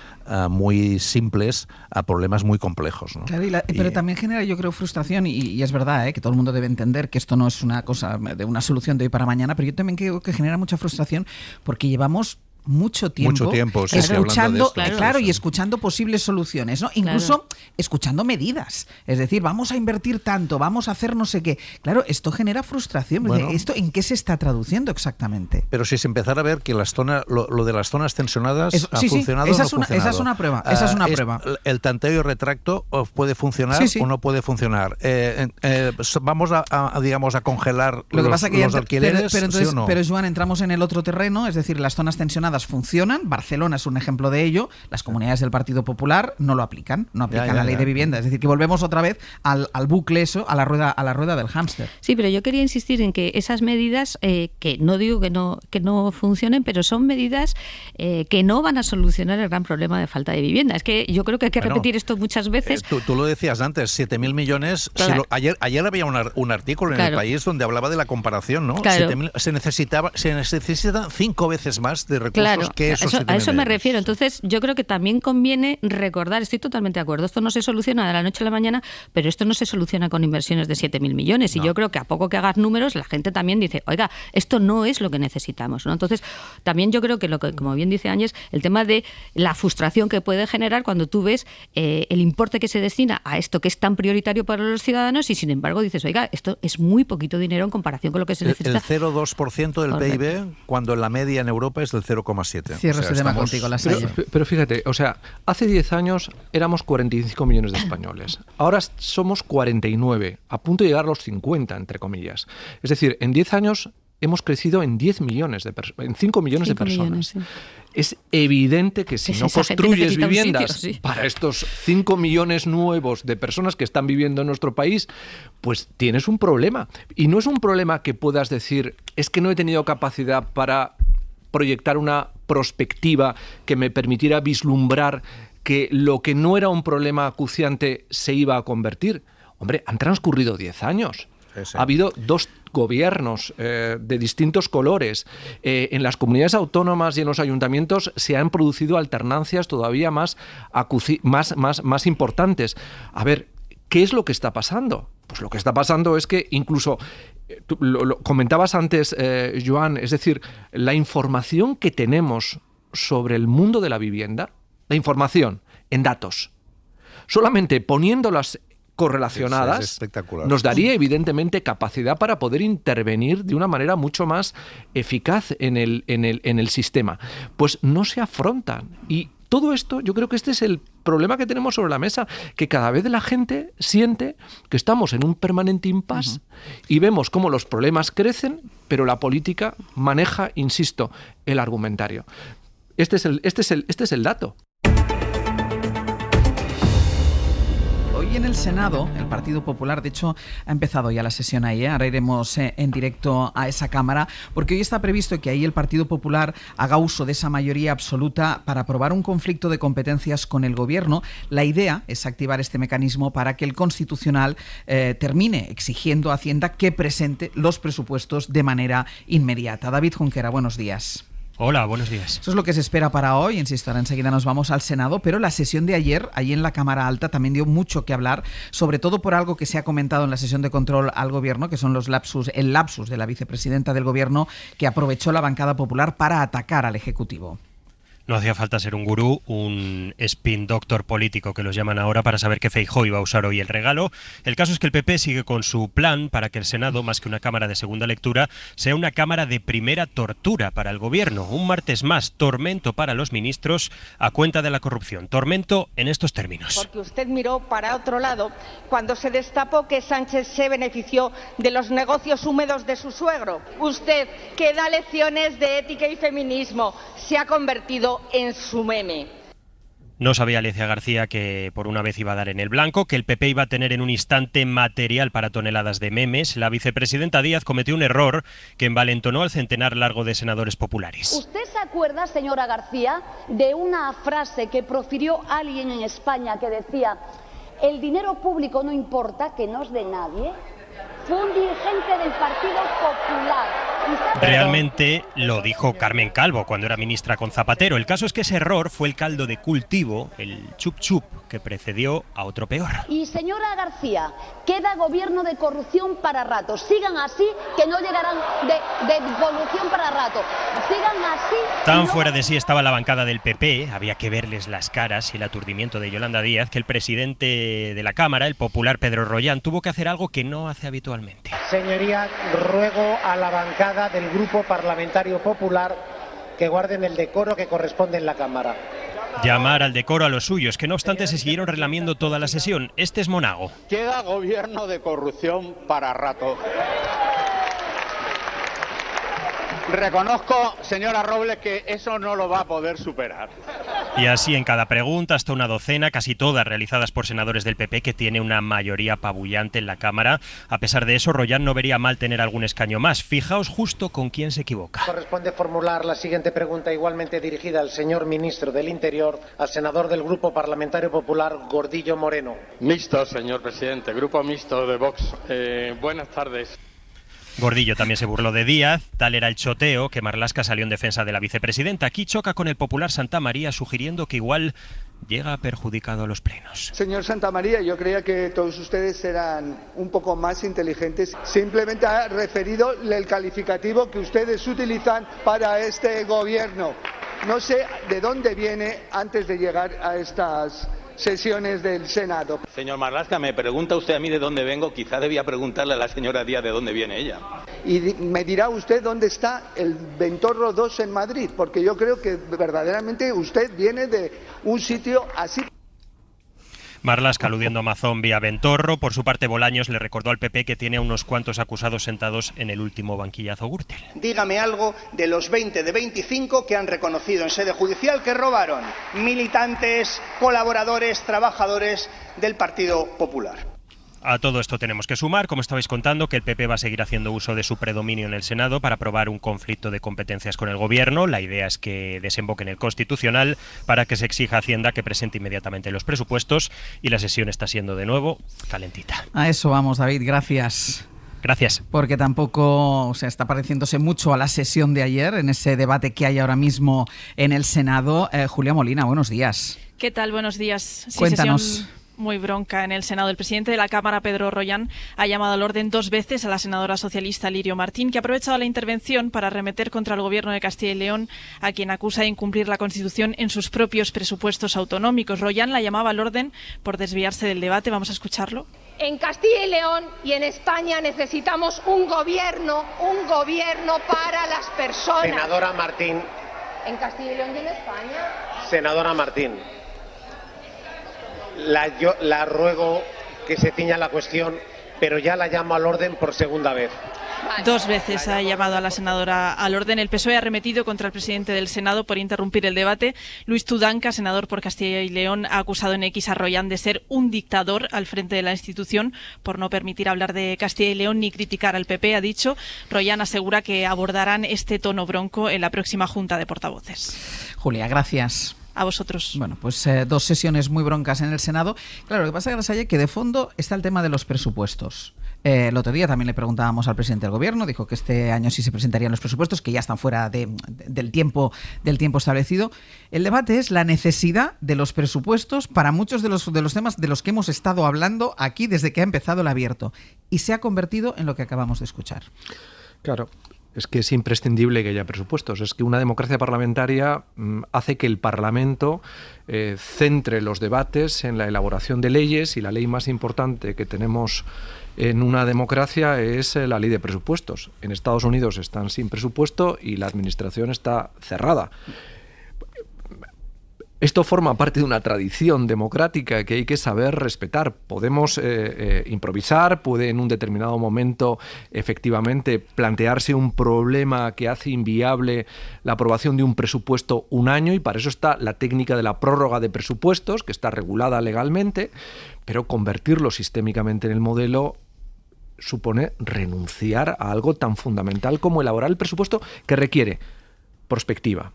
muy simples a problemas muy complejos, ¿no? Claro, pero también genera, yo creo, frustración, y es verdad, que todo el mundo debe entender que esto no es una cosa de una solución de hoy para mañana, pero yo también creo que genera mucha frustración porque llevamos mucho tiempo sí, escuchando, claro, y escuchando posibles soluciones, ¿no? Incluso escuchando medidas. Es decir, vamos a invertir tanto, vamos a hacer no sé qué. Claro, esto genera frustración. Bueno, ¿Esto en qué se está traduciendo exactamente? Pero si se empezara a ver que lo de las zonas tensionadas ha funcionado esa o no ha funcionado. Esa es una prueba. Esa es una prueba. El tanteo y retracto puede funcionar o no puede funcionar. Vamos a congelar lo que pasa que los alquileres, pero entonces, ¿sí o no? Pero Joan, entramos en el otro terreno, es decir, las zonas tensionadas funcionan. Barcelona es un ejemplo de ello. Las comunidades del Partido Popular no lo aplican, la ley de vivienda. Es decir, que volvemos otra vez al bucle eso, a la rueda del hámster. Sí, pero yo quería insistir en que esas medidas, que no digo que no funcionen, pero son medidas que no van a solucionar el gran problema de falta de vivienda. Es que yo creo que hay que repetir esto muchas veces. Tú lo decías antes, 7.000 millones. Claro. Ayer había un artículo en El País donde hablaba de la comparación, ¿no? Claro. Se necesitan 5 veces más de recursos que esos 7.000 a eso me millones. refiero. Entonces, yo creo que también conviene recordar, estoy totalmente de acuerdo, esto no se soluciona de la noche a la mañana, pero esto no se soluciona con inversiones de 7.000 millones. Y yo creo que a poco que hagas números, la gente también dice, oiga, esto no es lo que necesitamos, ¿no? Entonces, también yo creo que, como bien dice Áñez, el tema de la frustración que puede generar cuando tú ves el importe que se destina a esto que es tan prioritario para los ciudadanos y, sin embargo, dices, oiga, esto es muy poquito dinero en comparación con lo que se necesita. El 0,2% del PIB, cuando la media en Europa es del 0,7%. Cierro ese tema contigo, Lasalle. Pero fíjate, o sea, hace 10 años éramos 45 millones de españoles. Ahora somos 49, a punto de llegar a los 50, entre comillas. Es decir, en 10 años hemos crecido en 10 millones en 5 millones de personas. Millones, sí. Es evidente que si no construyes viviendas para estos 5 millones nuevos de personas que están viviendo en nuestro país, pues tienes un problema. Y no es un problema que puedas decir, es que no he tenido capacidad para proyectar una perspectiva que me permitiera vislumbrar que lo que no era un problema acuciante se iba a convertir. Hombre, han transcurrido 10 años. Ha habido 2 gobiernos de distintos colores. En las comunidades autónomas y en los ayuntamientos se han producido alternancias todavía más importantes. A ver, ¿qué es lo que está pasando? Pues lo que está pasando es que incluso, tú lo comentabas antes, Joan, es decir, la información que tenemos sobre el mundo de la vivienda, la información en datos, solamente poniéndolas correlacionadas, nos daría evidentemente capacidad para poder intervenir de una manera mucho más eficaz en el sistema. Pues no se afrontan. Y todo esto, yo creo que este es el problema que tenemos sobre la mesa, que cada vez la gente siente que estamos en un permanente impasse y vemos cómo los problemas crecen, pero la política maneja, insisto, el argumentario. Este es el dato. Hoy en el Senado, el Partido Popular, de hecho, ha empezado ya la sesión ahí, ahora iremos en directo a esa Cámara, porque hoy está previsto que ahí el Partido Popular haga uso de esa mayoría absoluta para aprobar un conflicto de competencias con el Gobierno. La idea es activar este mecanismo para que el Constitucional termine exigiendo a Hacienda que presente los presupuestos de manera inmediata. David Junquera, buenos días. Hola, buenos días. Eso es lo que se espera para hoy, insisto, ahora enseguida nos vamos al Senado, pero la sesión de ayer, allí en la Cámara Alta, también dio mucho que hablar, sobre todo por algo que se ha comentado en la sesión de control al Gobierno, que son el lapsus de la vicepresidenta del Gobierno, que aprovechó la bancada popular para atacar al Ejecutivo. No hacía falta ser un gurú, un spin doctor político que los llaman ahora para saber que Feijóo iba a usar hoy el regalo. El caso es que el PP sigue con su plan para que el Senado, más que una cámara de segunda lectura, sea una cámara de primera tortura para el Gobierno. Un martes más, tormento para los ministros a cuenta de la corrupción. Tormento en estos términos. Porque usted miró para otro lado cuando se destapó que Sánchez se benefició de los negocios húmedos de su suegro. Usted, que da lecciones de ética y feminismo, se ha convertido en su meme. No sabía Alicia García que por una vez iba a dar en el blanco, que el PP iba a tener en un instante material para toneladas de memes. La vicepresidenta Díaz cometió un error que envalentonó al centenar largo de senadores populares. ¿Usted se acuerda, señora García, de una frase que profirió alguien en España que decía: el dinero público no importa, que no es de nadie? Fue un dirigente del Partido Popular Realmente lo dijo Carmen Calvo cuando era ministra con Zapatero. El caso es que ese error fue el caldo de cultivo, el chup chup, que precedió a otro peor. Y señora García, queda gobierno de corrupción para rato. Sigan así, que no llegarán de corrupción para rato. Sigan así. Tan fuera de sí estaba la bancada del PP, había que verles las caras y el aturdimiento de Yolanda Díaz, que el presidente de la Cámara, el popular Pedro Rollán, tuvo que hacer algo que no hace habitualmente. Señoría, ruego a la bancada del Grupo Parlamentario Popular que guarden el decoro que corresponde en la Cámara. Llamar al decoro a los suyos, que no obstante se siguieron relamiendo toda la sesión. Este es Monago. Queda gobierno de corrupción para rato. Reconozco, señora Robles, que eso no lo va a poder superar. Y así en cada pregunta, hasta una docena, casi todas realizadas por senadores del PP, que tiene una mayoría apabullante en la Cámara. A pesar de eso, Rollán no vería mal tener algún escaño más. Fijaos justo con quién se equivoca. Corresponde formular la siguiente pregunta, igualmente dirigida al señor ministro del Interior, al senador del Grupo Parlamentario Popular, Gordillo Moreno. Mixto, señor presidente, Grupo Mixto de Vox. Buenas tardes. Gordillo también se burló de Díaz, tal era el choteo que Marlaska salió en defensa de la vicepresidenta. Aquí choca con el popular Santamaría, sugiriendo que igual llega perjudicado a los plenos. Señor Santamaría, yo creía que todos ustedes eran un poco más inteligentes. Simplemente ha referido el calificativo que ustedes utilizan para este gobierno. No sé de dónde viene antes de llegar a estas sesiones del Senado. Señor Marlaska, me pregunta usted a mí de dónde vengo, quizá debía preguntarle a la señora Díaz de dónde viene ella. Y me dirá usted dónde está el Ventorro 2 en Madrid, porque yo creo que verdaderamente usted viene de un sitio así. Marlaska aludiendo a Mazón vía Ventorro. Por su parte, Bolaños le recordó al PP que tiene a unos cuantos acusados sentados en el último banquillazo Gürtel. Dígame algo de los 20 de 25 que han reconocido en sede judicial que robaron. Militantes, colaboradores, trabajadores del Partido Popular. A todo esto tenemos que sumar, como estabais contando, que el PP va a seguir haciendo uso de su predominio en el Senado para aprobar un conflicto de competencias con el Gobierno. La idea es que desemboque en el Constitucional para que se exija a Hacienda que presente inmediatamente los presupuestos, y la sesión está siendo de nuevo calentita. A eso vamos, David, gracias. Gracias. Porque tampoco está pareciéndose mucho a la sesión de ayer, en ese debate que hay ahora mismo en el Senado. Julia Molina, buenos días. ¿Qué tal? Buenos días. Sí, cuéntanos. Sesión muy bronca en el Senado. El presidente de la Cámara, Pedro Rollán, ha llamado al orden 2 veces a la senadora socialista Lirio Martín, que ha aprovechado la intervención para arremeter contra el Gobierno de Castilla y León, a quien acusa de incumplir la Constitución en sus propios presupuestos autonómicos. Rollán la llamaba al orden por desviarse del debate. Vamos a escucharlo. En Castilla y León y en España necesitamos un gobierno para las personas. Senadora Martín. En Castilla y León y en España. Senadora Martín. La ruego que se ciña la cuestión, pero ya la llamo al orden por segunda vez. 2 veces ha llamado a la senadora al orden. El PSOE ha arremetido contra el presidente del Senado por interrumpir el debate. Luis Tudanca, senador por Castilla y León, ha acusado en X a Rollán de ser un dictador al frente de la institución por no permitir hablar de Castilla y León ni criticar al PP, ha dicho. Rollán asegura que abordarán este tono bronco en la próxima Junta de Portavoces. Julia, gracias. A vosotros. Bueno, pues 2 sesiones muy broncas en el Senado. Claro, lo que pasa, Grasalle, que de fondo está el tema de los presupuestos. El otro día también le preguntábamos al presidente del Gobierno, dijo que este año sí se presentarían los presupuestos, que ya están fuera del tiempo establecido. El debate es la necesidad de los presupuestos para muchos de los temas de los que hemos estado hablando aquí desde que ha empezado el abierto. Y se ha convertido en lo que acabamos de escuchar. Claro. Es que es imprescindible que haya presupuestos. Es que una democracia parlamentaria hace que el Parlamento centre los debates en la elaboración de leyes, y la ley más importante que tenemos en una democracia es la ley de presupuestos. En Estados Unidos están sin presupuesto y la administración está cerrada. Esto forma parte de una tradición democrática que hay que saber respetar. Podemos improvisar, puede en un determinado momento efectivamente plantearse un problema que hace inviable la aprobación de un presupuesto un año, y para eso está la técnica de la prórroga de presupuestos, que está regulada legalmente, pero convertirlo sistémicamente en el modelo supone renunciar a algo tan fundamental como elaborar el presupuesto, que requiere prospectiva,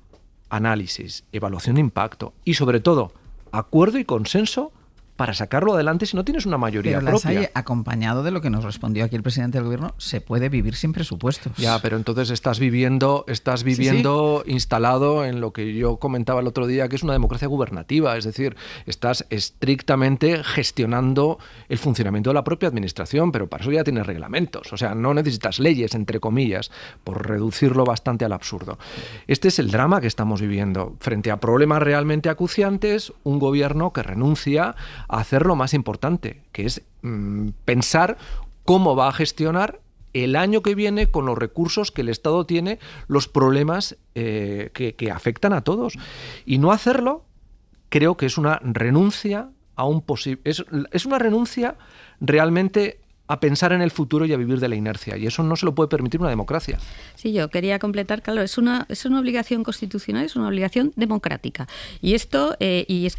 análisis, evaluación de impacto y, sobre todo, acuerdo y consenso para sacarlo adelante si no tienes una mayoría pero propia. Pero acompañado de lo que nos respondió aquí el presidente del gobierno, se puede vivir sin presupuestos. Ya, pero entonces estás viviendo Sí. instalado en lo que yo comentaba el otro día, que es una democracia gubernativa, es decir, estás estrictamente gestionando el funcionamiento de la propia administración, pero para eso ya tienes reglamentos, o sea, no necesitas leyes, entre comillas, por reducirlo bastante al absurdo. Este es el drama que estamos viviendo. Frente a problemas realmente acuciantes, un gobierno que renuncia a hacer lo más importante, que es pensar cómo va a gestionar el año que viene con los recursos que el Estado tiene, los problemas que afectan a todos. Y no hacerlo, creo que es una renuncia a un posible... Es una renuncia realmente a pensar en el futuro y a vivir de la inercia. Y eso no se lo puede permitir una democracia. Sí, yo quería completar, claro, es una obligación constitucional, es una obligación democrática. Y esto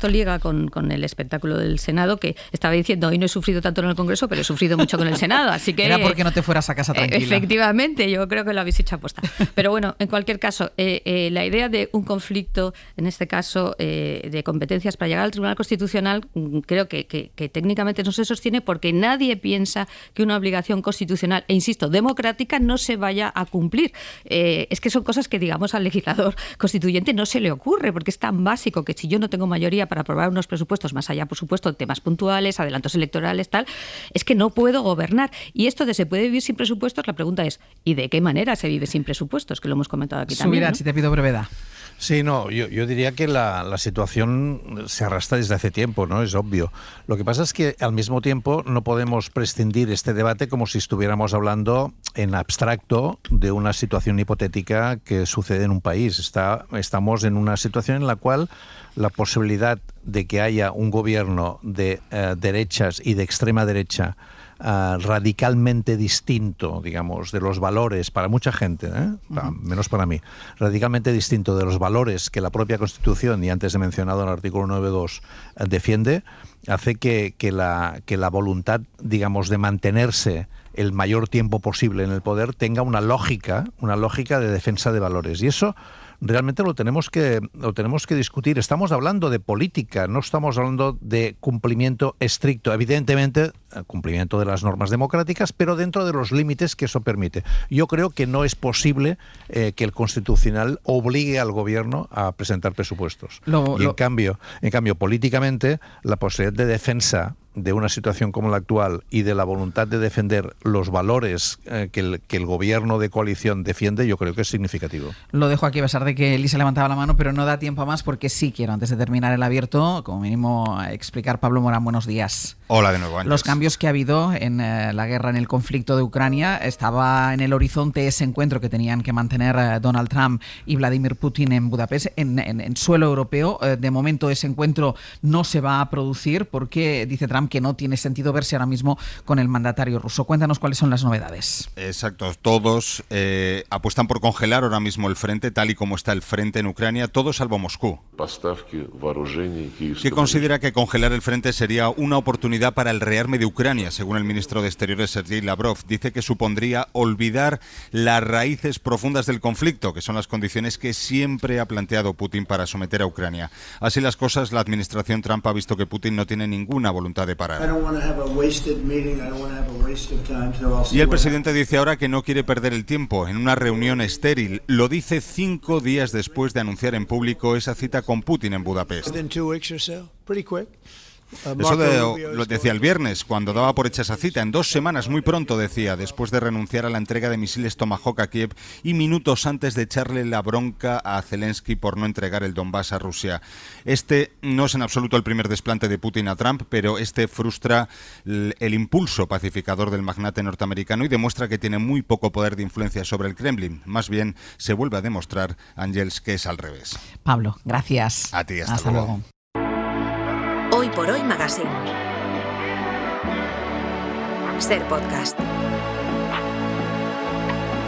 liga con el espectáculo del Senado, que estaba diciendo, hoy no he sufrido tanto en el Congreso, pero he sufrido mucho con el Senado. Así que, era porque no te fueras a casa tranquila. Efectivamente, yo creo que lo habéis hecho aposta. Pero bueno, en cualquier caso, la idea de un conflicto, en este caso, de competencias para llegar al Tribunal Constitucional, creo que técnicamente no se sostiene porque nadie piensa que una obligación constitucional, e insisto, democrática, no se vaya a cumplir. Es que son cosas que, digamos, al legislador constituyente no se le ocurre, porque es tan básico que si yo no tengo mayoría para aprobar unos presupuestos, más allá, por supuesto, de temas puntuales, adelantos electorales, tal, es que no puedo gobernar. Y esto de se puede vivir sin presupuestos, la pregunta es, ¿y de qué manera se vive sin presupuestos? Que lo hemos comentado aquí también, ¿no? Si te pido brevedad. Sí, no, yo diría que la situación se arrastra desde hace tiempo, ¿no? Es obvio. Lo que pasa es que al mismo tiempo no podemos prescindir este debate como si estuviéramos hablando en abstracto de una situación hipotética que sucede en un país. Estamos en una situación en la cual la posibilidad de que haya un gobierno de derechas y de extrema derecha radicalmente distinto, digamos, de los valores para mucha gente, menos para mí, radicalmente distinto de los valores que la propia Constitución, y antes he mencionado el artículo 9.2, defiende, hace que la voluntad, digamos, de mantenerse el mayor tiempo posible en el poder tenga una lógica de defensa de valores. Y eso realmente lo tenemos que discutir. Estamos hablando de política, no estamos hablando de cumplimiento estricto. Evidentemente, cumplimiento de las normas democráticas, pero dentro de los límites que eso permite. Yo creo que no es posible que el Constitucional obligue al Gobierno a presentar presupuestos. En cambio, políticamente, la posibilidad de defensa de una situación como la actual y de la voluntad de defender los valores que el gobierno de coalición defiende, yo creo que es significativo. Lo dejo aquí a pesar de que Elisa levantaba la mano, pero no da tiempo a más porque sí quiero, antes de terminar el abierto, como mínimo explicar. Pablo Morán, buenos días. Hola de nuevo, Ángeles. Los cambios que ha habido en la guerra, en el conflicto de Ucrania, estaba en el horizonte ese encuentro que tenían que mantener Donald Trump y Vladimir Putin en Budapest, en suelo europeo. De momento ese encuentro no se va a producir porque dice Trump que no tiene sentido verse ahora mismo con el mandatario ruso. Cuéntanos cuáles son las novedades. Exacto, todos apuestan por congelar ahora mismo el frente, tal y como está el frente en Ucrania, todo salvo Moscú, que considera que congelar el frente sería una oportunidad para el rearme de Ucrania, según el ministro de Exteriores Sergei Lavrov. Dice que supondría olvidar las raíces profundas del conflicto, que son las condiciones que siempre ha planteado Putin para someter a Ucrania. Así las cosas, la administración Trump ha visto que Putin no tiene ninguna voluntad de parar. Y el presidente dice ahora que no quiere perder el tiempo en una reunión estéril. Lo dice 5 días después de anunciar en público esa cita con Putin en Budapest. Eso lo decía el viernes, cuando daba por hecha esa cita. En 2 semanas, muy pronto, decía, después de renunciar a la entrega de misiles Tomahawk a Kiev y minutos antes de echarle la bronca a Zelensky por no entregar el Donbass a Rusia. Este no es en absoluto el primer desplante de Putin a Trump, pero este frustra el impulso pacificador del magnate norteamericano y demuestra que tiene muy poco poder de influencia sobre el Kremlin. Más bien, se vuelve a demostrar, Ángels, que es al revés. Pablo, gracias. A ti, hasta luego. Hoy por Hoy Magazine. Ser Podcast.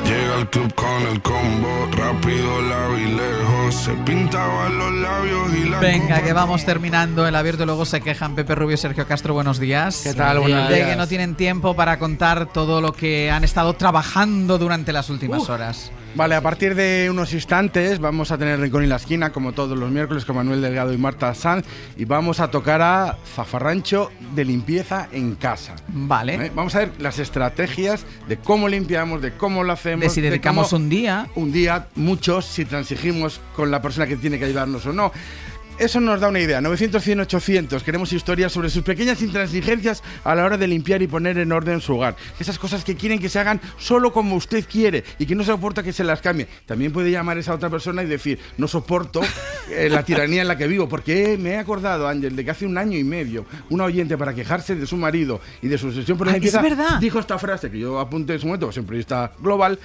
Llega al club con el combo, rápido, largo y lejos, se pintaban los labios y la... Venga, que vamos terminando el abierto, luego se quejan Pepe Rubio y Sergio Castro, buenos días. ¿Qué tal? Buenos días. De que no tienen tiempo para contar todo lo que han estado trabajando durante las últimas horas. Vale, a partir de unos instantes vamos a tener Rincón y la Esquina, como todos los miércoles, con Manuel Delgado y Marta Sanz, y vamos a tocar a zafarrancho de limpieza en casa. Vale. Vamos a ver las estrategias de cómo limpiamos, de cómo lo hacemos. De si dedicamos un día. Un día, muchos, si transigimos con la persona que tiene que ayudarnos o no. Eso nos da una idea. 900-100-800. Queremos historias sobre sus pequeñas intransigencias a la hora de limpiar y poner en orden su hogar. Esas cosas que quieren que se hagan solo como usted quiere y que no soporta que se las cambie. También puede llamar a esa otra persona y decir: no soporto la tiranía en la que vivo, porque me he acordado, Ángel, de que hace 1 año y medio una oyente, para quejarse de su marido y de su obsesión por la limpieza, dijo esta frase que yo apunté en su momento, que soy un periodista global: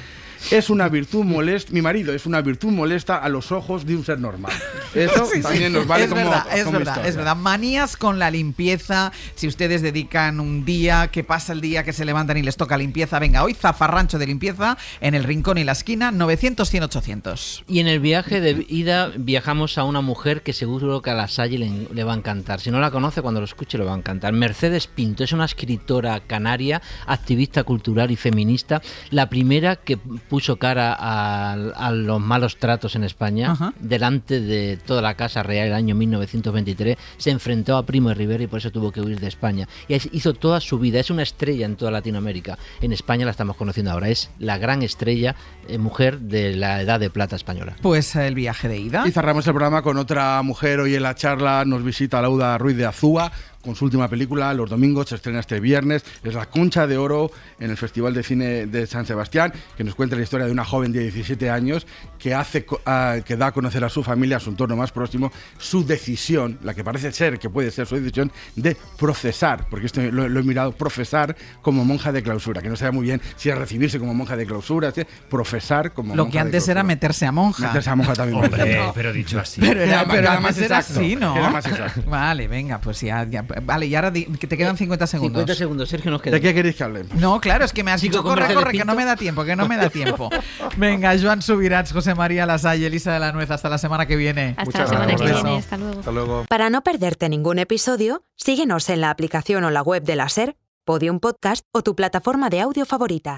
es una virtud molesta, mi marido es una virtud molesta a los ojos de un ser normal. Eso sí, también nos vale como historia. Es verdad. Manías con la limpieza. Si ustedes dedican un día, que pasa el día que se levantan y les toca limpieza, venga, hoy zafarrancho de limpieza en el Rincón y la Esquina. 900-100-800. Y en el viaje de ida viajamos a una mujer que seguro que a la Salle le va a encantar. Si no la conoce, cuando lo escuche le va a encantar. Mercedes Pinto es una escritora canaria, activista cultural y feminista, la primera que puso cara a los malos tratos en España. Ajá. Delante de toda la Casa Real el año 1923, se enfrentó a Primo de Rivera y por eso tuvo que huir de España. Y hizo toda su vida, es una estrella en toda Latinoamérica. En España la estamos conociendo ahora, es la gran estrella, mujer de la Edad de Plata española. Pues el viaje de ida. Y cerramos el programa con otra mujer. Hoy en la charla nos visita Lauda Ruiz de Azúa, con su última película, Los Domingos, se estrena este viernes. Es la Concha de Oro en el Festival de Cine de San Sebastián, que nos cuenta la historia de una joven de 17 años que da a conocer a su familia, a su entorno más próximo, su decisión, la que parece ser, que puede ser su decisión, de procesar, porque esto lo he mirado, profesar como monja de clausura, que no sabe muy bien si es recibirse como monja de clausura, si es profesar como monja de clausura. Lo que antes era meterse a monja. Meterse a monja también. Hombre, no. Pero dicho así. Pero era más así, ¿no? Era más exacto. Vale, venga, pues ya. Vale, y ahora que te quedan 50 segundos. 50 segundos, Sergio, nos queda. ¿De qué queréis que hablemos? No, claro, es que me has dicho corre, que no me da tiempo, Venga, Joan Subirats, José María Lasalle, Elisa de la Nuez, hasta la semana que viene. Hasta la semana que viene, hasta luego. Hasta luego. Para no perderte ningún episodio, síguenos en la aplicación o la web de la SER, Podium Podcast o tu plataforma de audio favorita.